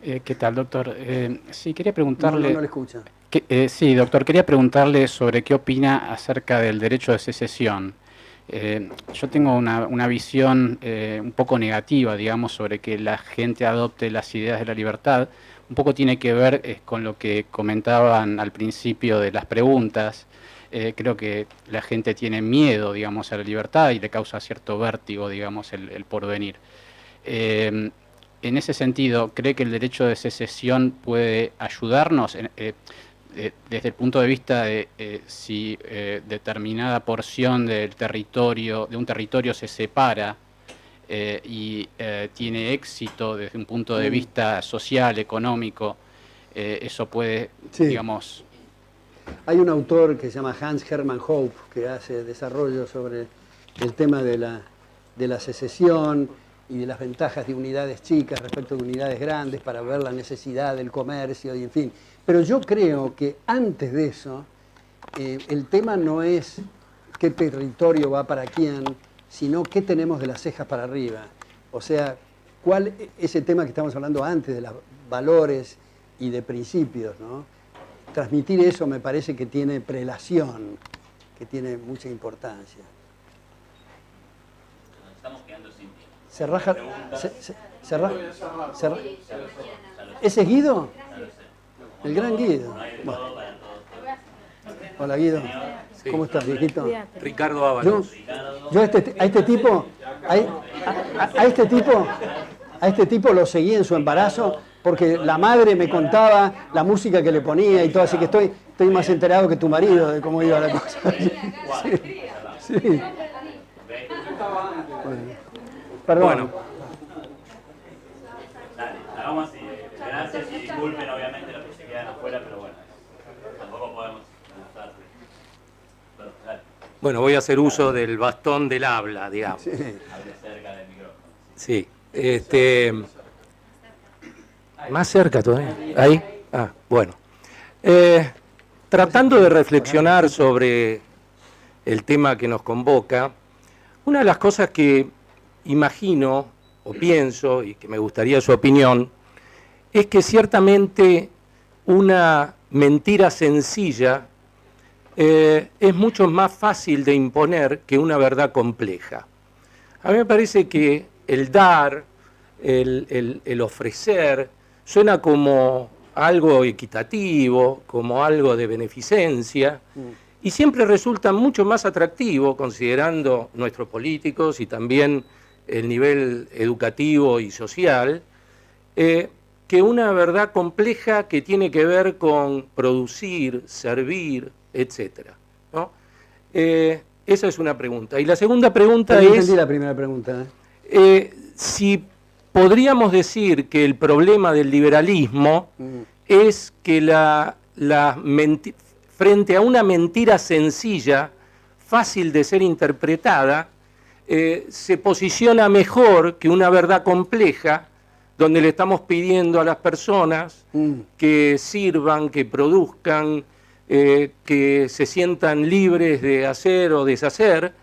¿Qué tal, doctor? Sí, quería preguntarle... No le escucha. Sí, doctor, quería preguntarle sobre qué opina acerca del derecho de secesión. Yo tengo una visión un poco negativa, digamos, sobre que la gente adopte las ideas de la libertad. Un poco tiene que ver con lo que comentaban al principio de las preguntas. Creo que la gente tiene miedo, digamos, a la libertad y le causa cierto vértigo, digamos, el porvenir. En ese sentido, ¿cree que el derecho de secesión puede ayudarnos desde el punto de vista de si determinada porción del territorio, de un territorio se separa y tiene éxito desde un punto de vista social, económico, eso puede, digamos... Hay un autor que se llama Hans Hermann Hoppe que hace desarrollo sobre el tema de la secesión y de las ventajas de unidades chicas respecto de unidades grandes para ver la necesidad del comercio y en fin. Pero yo creo que antes de eso, el tema no es qué territorio va para quién, sino qué tenemos de las cejas para arriba. O sea, cuál ese tema que estamos hablando antes de los valores y de principios, ¿no? Transmitir eso me parece que tiene prelación, que tiene mucha importancia. Estamos quedando sin tiempo. Se raja... ¿Ese es Guido? El gran Guido. Bueno. Hola Guido. ¿Cómo estás, viejito? Ricardo Ábalos. Yo a este tipo lo seguí en su embarazo porque la madre me contaba la música que le ponía y todo, así que estoy más enterado que tu marido de cómo iba la cosa. Sí. Bueno. Perdón. Bueno. Dale, hagamos así. Gracias y disculpen obviamente los que se quedan afuera, pero bueno, tampoco podemos estar... Bueno, voy a hacer uso del bastón del habla, digamos. Sí. Hable cerca del micrófono. Sí. Más cerca todavía. ¿Ahí? Ah, bueno. Tratando de reflexionar sobre el tema que nos convoca, una de las cosas que imagino o pienso, y que me gustaría su opinión, es que ciertamente una mentira sencilla es mucho más fácil de imponer que una verdad compleja. A mí me parece que el dar, el ofrecer, suena como algo equitativo, como algo de beneficencia, y siempre resulta mucho más atractivo, considerando nuestros políticos y también el nivel educativo y social, que una verdad compleja que tiene que ver con producir, servir, etc. ¿no? Esa es una pregunta. Y la segunda pregunta es... entendí la primera pregunta. Si podríamos decir que el problema del liberalismo es que frente a una mentira sencilla, fácil de ser interpretada, se posiciona mejor que una verdad compleja, donde le estamos pidiendo a las personas que sirvan, que produzcan, que se sientan libres de hacer o deshacer,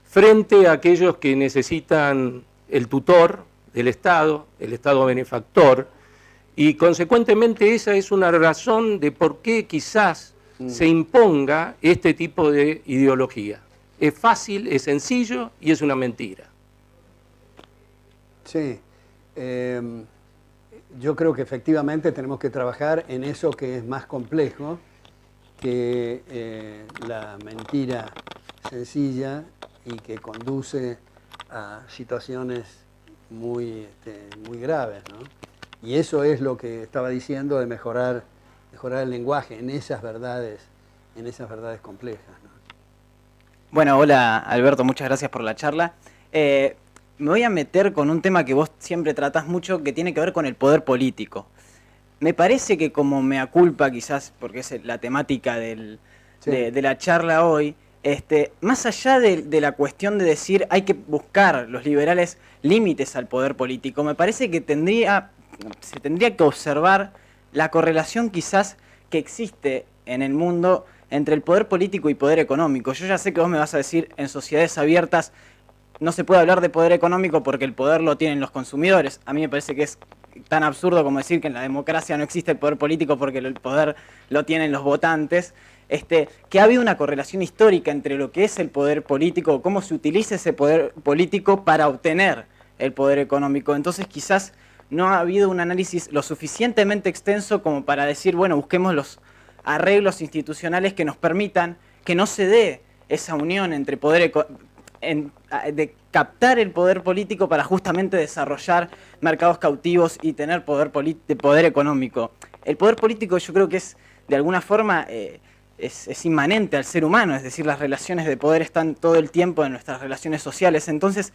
frente a aquellos que necesitan el tutor del Estado, el Estado benefactor, y consecuentemente esa es una razón de por qué quizás se imponga este tipo de ideología. Es fácil, es sencillo y es una mentira. Sí. Yo creo que efectivamente tenemos que trabajar en eso que es más complejo que la mentira sencilla y que conduce a situaciones muy graves, ¿no? Y eso es lo que estaba diciendo de mejorar el lenguaje en esas verdades complejas, ¿no? Bueno, hola Alberto, muchas gracias por la charla. Me voy a meter con un tema que vos siempre tratás mucho, que tiene que ver con el poder político. Me parece que como mea culpa, quizás, porque es la temática de la charla hoy, Más allá de la cuestión de decir hay que buscar los liberales límites al poder político, me parece que se tendría que observar la correlación quizás que existe en el mundo entre el poder político y poder económico. Yo ya sé que vos me vas a decir, en sociedades abiertas no se puede hablar de poder económico porque el poder lo tienen los consumidores. A mí me parece que es tan absurdo como decir que en la democracia no existe el poder político porque el poder lo tienen los votantes. Que ha habido una correlación histórica entre lo que es el poder político, cómo se utiliza ese poder político para obtener el poder económico. Entonces quizás no ha habido un análisis lo suficientemente extenso como para decir, bueno, busquemos los arreglos institucionales que nos permitan que no se dé esa unión entre de captar el poder político para justamente desarrollar mercados cautivos y tener poder económico. El poder político yo creo que es, de alguna forma, es inmanente al ser humano, es decir, las relaciones de poder están todo el tiempo en nuestras relaciones sociales. Entonces,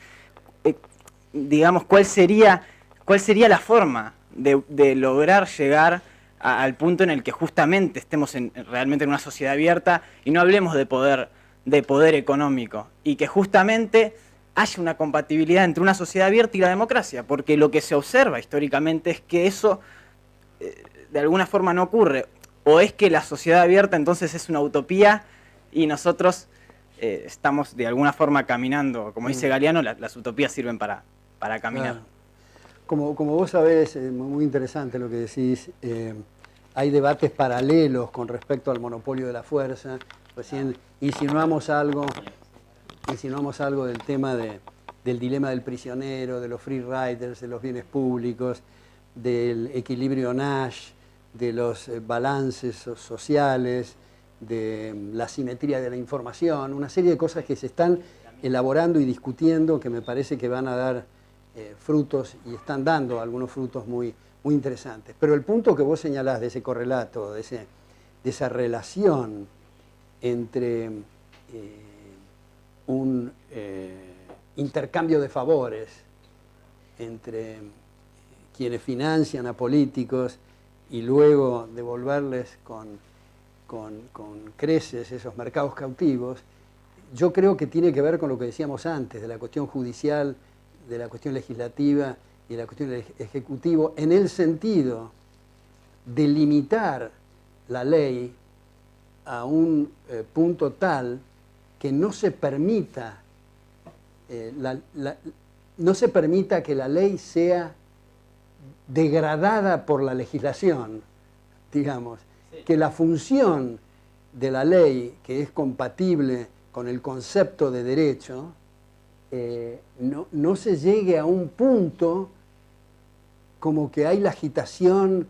digamos, ¿cuál sería la forma de lograr llegar al punto en el que justamente estemos realmente en una sociedad abierta y no hablemos de poder económico, y que justamente haya una compatibilidad entre una sociedad abierta y la democracia? Porque lo que se observa históricamente es que eso de alguna forma no ocurre. O es que la sociedad abierta entonces es una utopía y nosotros estamos de alguna forma caminando. Como dice Galeano, las utopías sirven para caminar. Como vos sabés, muy interesante lo que decís, hay debates paralelos con respecto al monopolio de la fuerza. Recién insinuamos algo del tema del dilema del prisionero, de los free riders, de los bienes públicos, del equilibrio Nash, de los balances sociales, de la simetría de la información, una serie de cosas que se están elaborando y discutiendo que me parece que van a dar frutos y están dando algunos frutos muy, muy interesantes. Pero el punto que vos señalás de ese correlato, de esa relación entre un intercambio de favores entre quienes financian a políticos y luego devolverles con creces esos mercados cautivos, yo creo que tiene que ver con lo que decíamos antes, de la cuestión judicial, de la cuestión legislativa y de la cuestión del ejecutivo, en el sentido de limitar la ley a un punto tal que no se permita que la ley sea degradada por la legislación, digamos, que la función de la ley, que es compatible con el concepto de derecho, no se llegue a un punto como que hay la agitación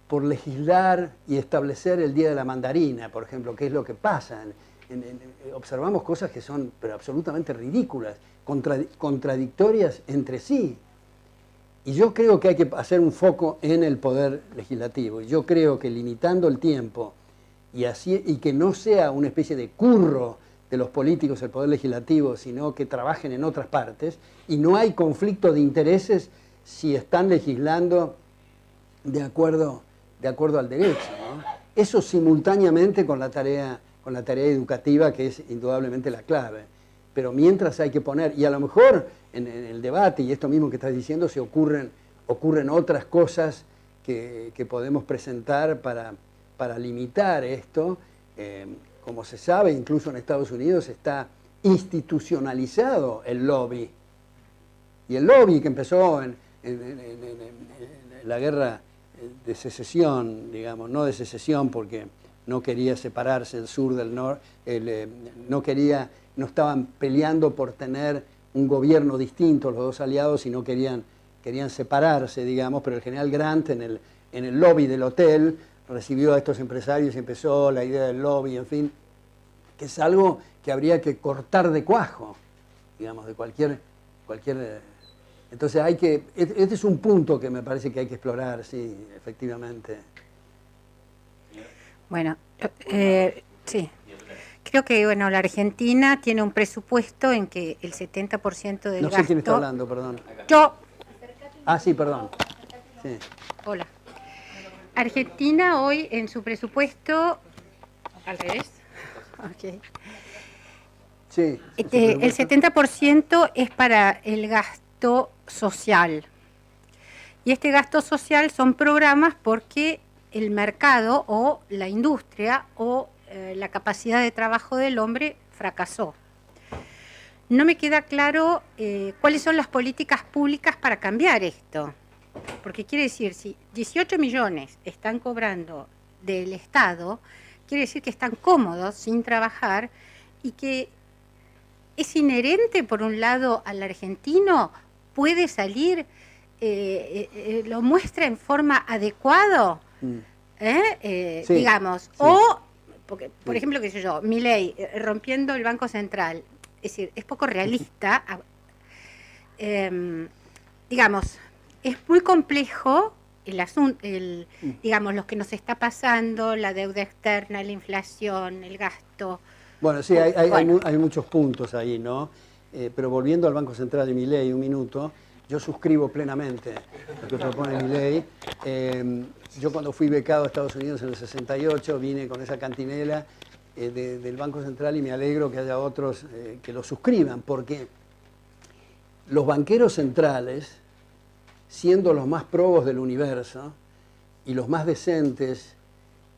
por legislar y establecer el Día de la Mandarina, por ejemplo, que es lo que pasa. Observamos cosas que son pero absolutamente ridículas, contradictorias entre sí. Y yo creo que hay que hacer un foco en el poder legislativo. Y yo creo que limitando el tiempo y que no sea una especie de curro de los políticos el poder legislativo, sino que trabajen en otras partes, y no hay conflicto de intereses si están legislando de acuerdo al derecho, ¿no? Eso simultáneamente con la tarea educativa, que es indudablemente la clave. Pero mientras hay que poner, y a lo mejor en el debate, y esto mismo que estás diciendo, se ocurren otras cosas que podemos presentar para limitar esto. Como se sabe, incluso en Estados Unidos está institucionalizado el lobby. Y el lobby que empezó en la guerra de secesión, digamos, no de secesión porque no quería separarse el sur del norte, no estaban peleando por tener un gobierno distinto los dos aliados, sino querían separarse, digamos, pero el general Grant en el lobby del hotel recibió a estos empresarios y empezó la idea del lobby, en fin, que es algo que habría que cortar de cuajo, digamos, de cualquier. Entonces este es un punto que me parece que hay que explorar, sí, efectivamente. Bueno, sí. Creo que bueno, la Argentina tiene un presupuesto en que el 70% del gasto... No sé quién está hablando, perdón. Yo. Ah, sí, perdón. Sí. Hola. Argentina hoy en su presupuesto... Al revés. Okay. Sí. El 70% es para el gasto social. Y este gasto social son programas porque el mercado o la industria o la capacidad de trabajo del hombre fracasó. No me queda claro cuáles son las políticas públicas para cambiar esto. Porque quiere decir, si 18 millones están cobrando del Estado, quiere decir que están cómodos sin trabajar y que es inherente, por un lado, al argentino, puede salir, lo muestra en forma adecuada, Sí, digamos, sí. o, porque, por ejemplo, qué sé yo, Milei rompiendo el Banco Central, es decir, es poco realista, digamos, es muy complejo el asunto, digamos, lo que nos está pasando, la deuda externa, la inflación, el gasto. Bueno, sí, hay Bueno. hay muchos puntos ahí, ¿no? Pero volviendo al Banco Central de Milei, un minuto, yo suscribo plenamente lo que propone Milei. Yo cuando fui becado a Estados Unidos en el 68, vine con esa cantinela del Banco Central y me alegro que haya otros que lo suscriban, porque los banqueros centrales, siendo los más probos del universo y los más decentes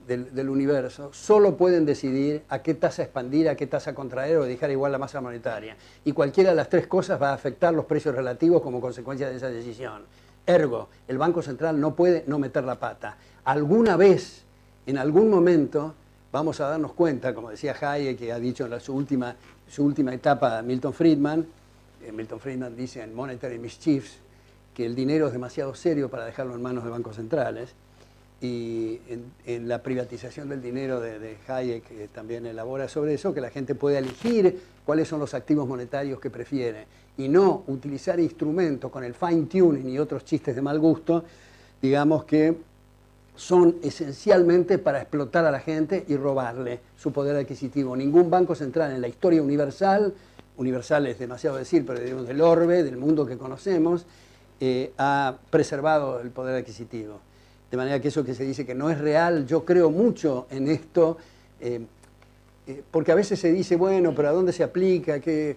del universo, solo pueden decidir a qué tasa expandir, a qué tasa contraer o dejar igual la masa monetaria. Y cualquiera de las tres cosas va a afectar los precios relativos como consecuencia de esa decisión. Ergo, el Banco Central no puede no meter la pata. Alguna vez, en algún momento, vamos a darnos cuenta, como decía Hayek, que ha dicho en su última etapa Milton Friedman. Milton Friedman dice en Monetary Mischiefs que el dinero es demasiado serio para dejarlo en manos de bancos centrales. Y en la privatización del dinero de Hayek también elabora sobre eso, que la gente puede elegir cuáles son los activos monetarios que prefiere y no utilizar instrumentos con el fine tuning y otros chistes de mal gusto, digamos, que son esencialmente para explotar a la gente y robarle su poder adquisitivo. Ningún banco central en la historia universal es demasiado decir, pero digamos del orbe, del mundo que conocemos, ha preservado el poder adquisitivo. De manera que eso que se dice que no es real, yo creo mucho en esto, porque a veces se dice, bueno, pero ¿a dónde se aplica? Que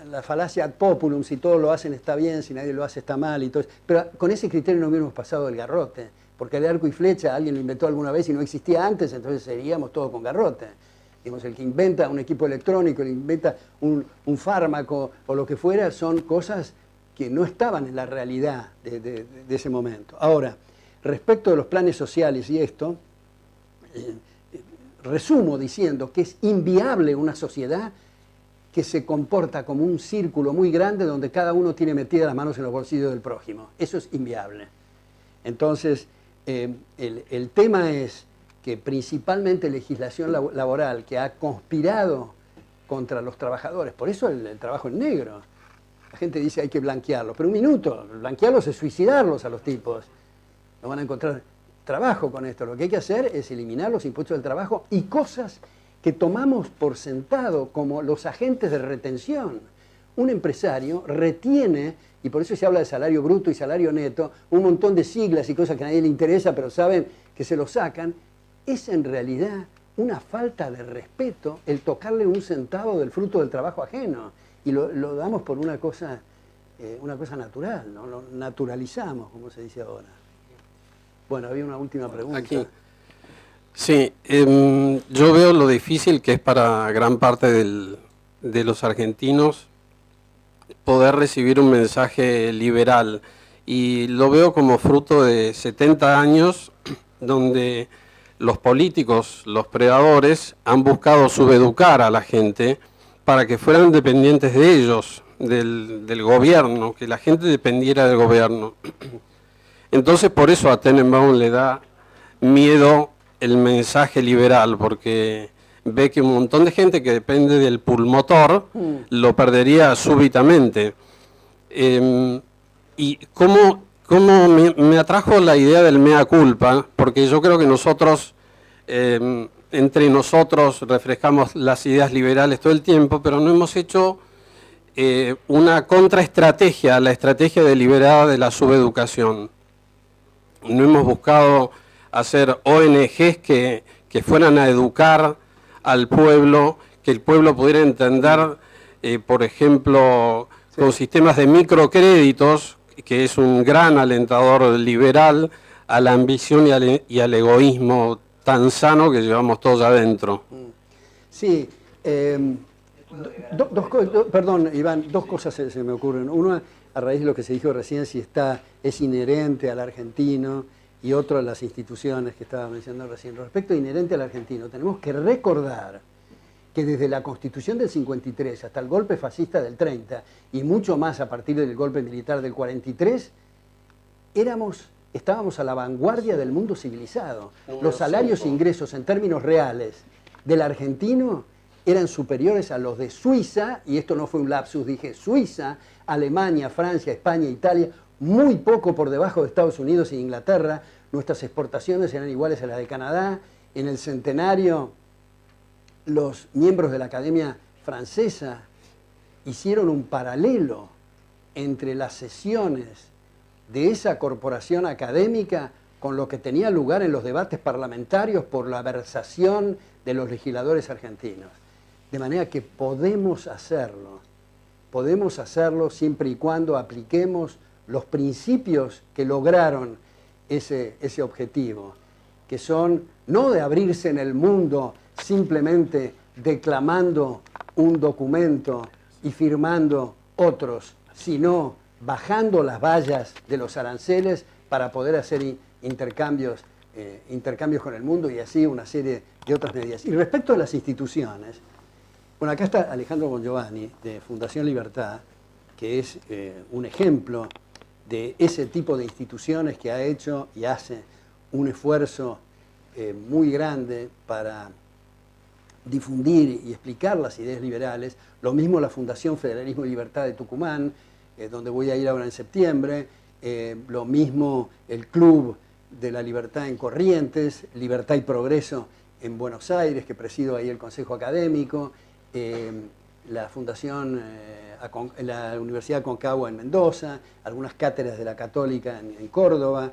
la falacia ad populum, si todos lo hacen está bien, si nadie lo hace está mal y todo eso. Pero con ese criterio no hubiéramos pasado del garrote, porque el arco y flecha alguien lo inventó alguna vez y no existía antes, entonces seguíamos todo con garrote. Digamos, el que inventa un equipo electrónico, el que inventa un fármaco o lo que fuera, son cosas que no estaban en la realidad de ese momento. Ahora, respecto de los planes sociales y esto, resumo diciendo que es inviable una sociedad que se comporta como un círculo muy grande donde cada uno tiene metidas las manos en los bolsillos del prójimo. Eso es inviable. Entonces, el tema es que principalmente legislación laboral que ha conspirado contra los trabajadores, por eso el trabajo en negro. La gente dice hay que blanquearlos, pero un minuto, blanquearlos es suicidarlos a los tipos. No van a encontrar trabajo con esto. Lo que hay que hacer es eliminar los impuestos del trabajo y cosas que tomamos por sentado como los agentes de retención. Un empresario retiene, y por eso se habla de salario bruto y salario neto, un montón de siglas y cosas que a nadie le interesa, pero saben que se lo sacan. Es en realidad una falta de respeto el tocarle un centavo del fruto del trabajo ajeno. Y lo damos por una cosa natural, ¿no? Lo naturalizamos, como se dice ahora. Bueno, había una última pregunta. Aquí. Sí, yo veo lo difícil que es para gran parte de los argentinos poder recibir un mensaje liberal. Y lo veo como fruto de 70 años donde los políticos, los predadores, han buscado subeducar a la gente para que fueran dependientes de ellos, del gobierno, que la gente dependiera del gobierno. Entonces por eso a Tenenbaum le da miedo el mensaje liberal, porque ve que un montón de gente que depende del pulmotor lo perdería súbitamente. Y cómo me atrajo la idea del mea culpa, porque yo creo que nosotros, entre nosotros refrescamos las ideas liberales todo el tiempo, pero no hemos hecho una contraestrategia a la estrategia deliberada de la subeducación. No hemos buscado hacer ONGs que fueran a educar al pueblo, que el pueblo pudiera entender, por ejemplo, con sistemas de microcréditos, que es un gran alentador liberal a la ambición y al egoísmo tan sano que llevamos todos adentro. Sí, perdón, Iván, dos cosas se me ocurren. Una, a raíz de lo que se dijo recién, si es inherente al argentino, y otro a las instituciones que estaba mencionando recién. Respecto a inherente al argentino, tenemos que recordar que desde la Constitución del 53 hasta el golpe fascista del 30, y mucho más a partir del golpe militar del 43, estábamos a la vanguardia del mundo civilizado. Los salarios e ingresos en términos reales del argentino eran superiores a los de Suiza, y esto no fue un lapsus, dije Suiza, Alemania, Francia, España, Italia, muy poco por debajo de Estados Unidos e Inglaterra. Nuestras exportaciones eran iguales a las de Canadá. En el centenario, los miembros de la Academia Francesa hicieron un paralelo entre las sesiones de esa corporación académica con lo que tenía lugar en los debates parlamentarios por la versación de los legisladores argentinos. De manera que podemos hacerlo siempre y cuando apliquemos los principios que lograron ese objetivo, que son no de abrirse en el mundo simplemente declamando un documento y firmando otros, sino bajando las vallas de los aranceles para poder hacer intercambios con el mundo y así una serie de otras medidas. Y respecto a las instituciones, bueno, acá está Alejandro Bongiovanni de Fundación Libertad, que es un ejemplo de ese tipo de instituciones que ha hecho y hace un esfuerzo muy grande para difundir y explicar las ideas liberales. Lo mismo la Fundación Federalismo y Libertad de Tucumán, donde voy a ir ahora en septiembre. Lo mismo el Club de la Libertad en Corrientes, Libertad y Progreso en Buenos Aires, que presido ahí el Consejo Académico. La Fundación, la Universidad Aconcagua en Mendoza, algunas cátedras de la Católica en Córdoba.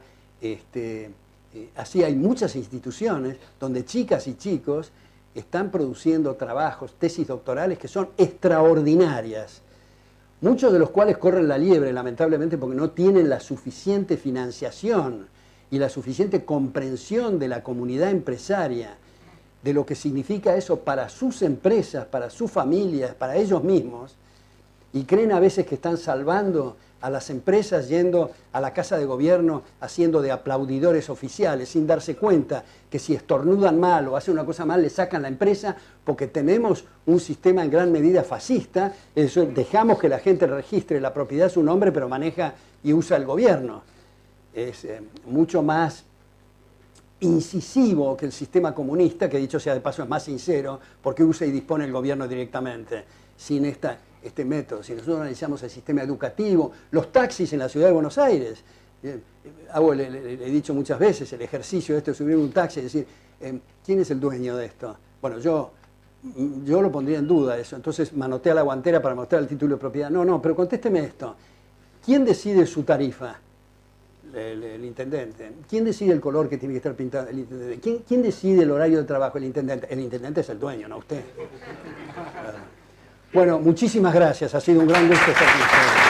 Así hay muchas instituciones donde chicas y chicos están produciendo trabajos, tesis doctorales que son extraordinarias, muchos de los cuales corren la liebre, lamentablemente, porque no tienen la suficiente financiación y la suficiente comprensión de la comunidad empresaria, de lo que significa eso para sus empresas, para sus familias, para ellos mismos, y creen a veces que están salvando a las empresas yendo a la Casa de Gobierno haciendo de aplaudidores oficiales, sin darse cuenta que si estornudan mal o hacen una cosa mal, le sacan la empresa, porque tenemos un sistema en gran medida fascista. Eso, dejamos que la gente registre la propiedad a su nombre, pero maneja y usa el gobierno. Es mucho más incisivo que el sistema comunista, que dicho sea de paso es más sincero, porque usa y dispone el gobierno directamente, sin este método. Si nosotros analizamos el sistema educativo, los taxis en la ciudad de Buenos Aires, le he dicho muchas veces, el ejercicio de subir un taxi y decir, ¿quién es el dueño de esto? Bueno, yo lo pondría en duda eso, entonces manotea la guantera para mostrar el título de propiedad. No, pero contésteme esto, ¿quién decide su tarifa? El intendente. ¿Quién decide el color que tiene que estar pintado? El intendente. ¿Quién decide el horario de trabajo? El intendente. El intendente es el dueño, no usted. Bueno, muchísimas gracias. Ha sido un gran gusto estar con ustedes.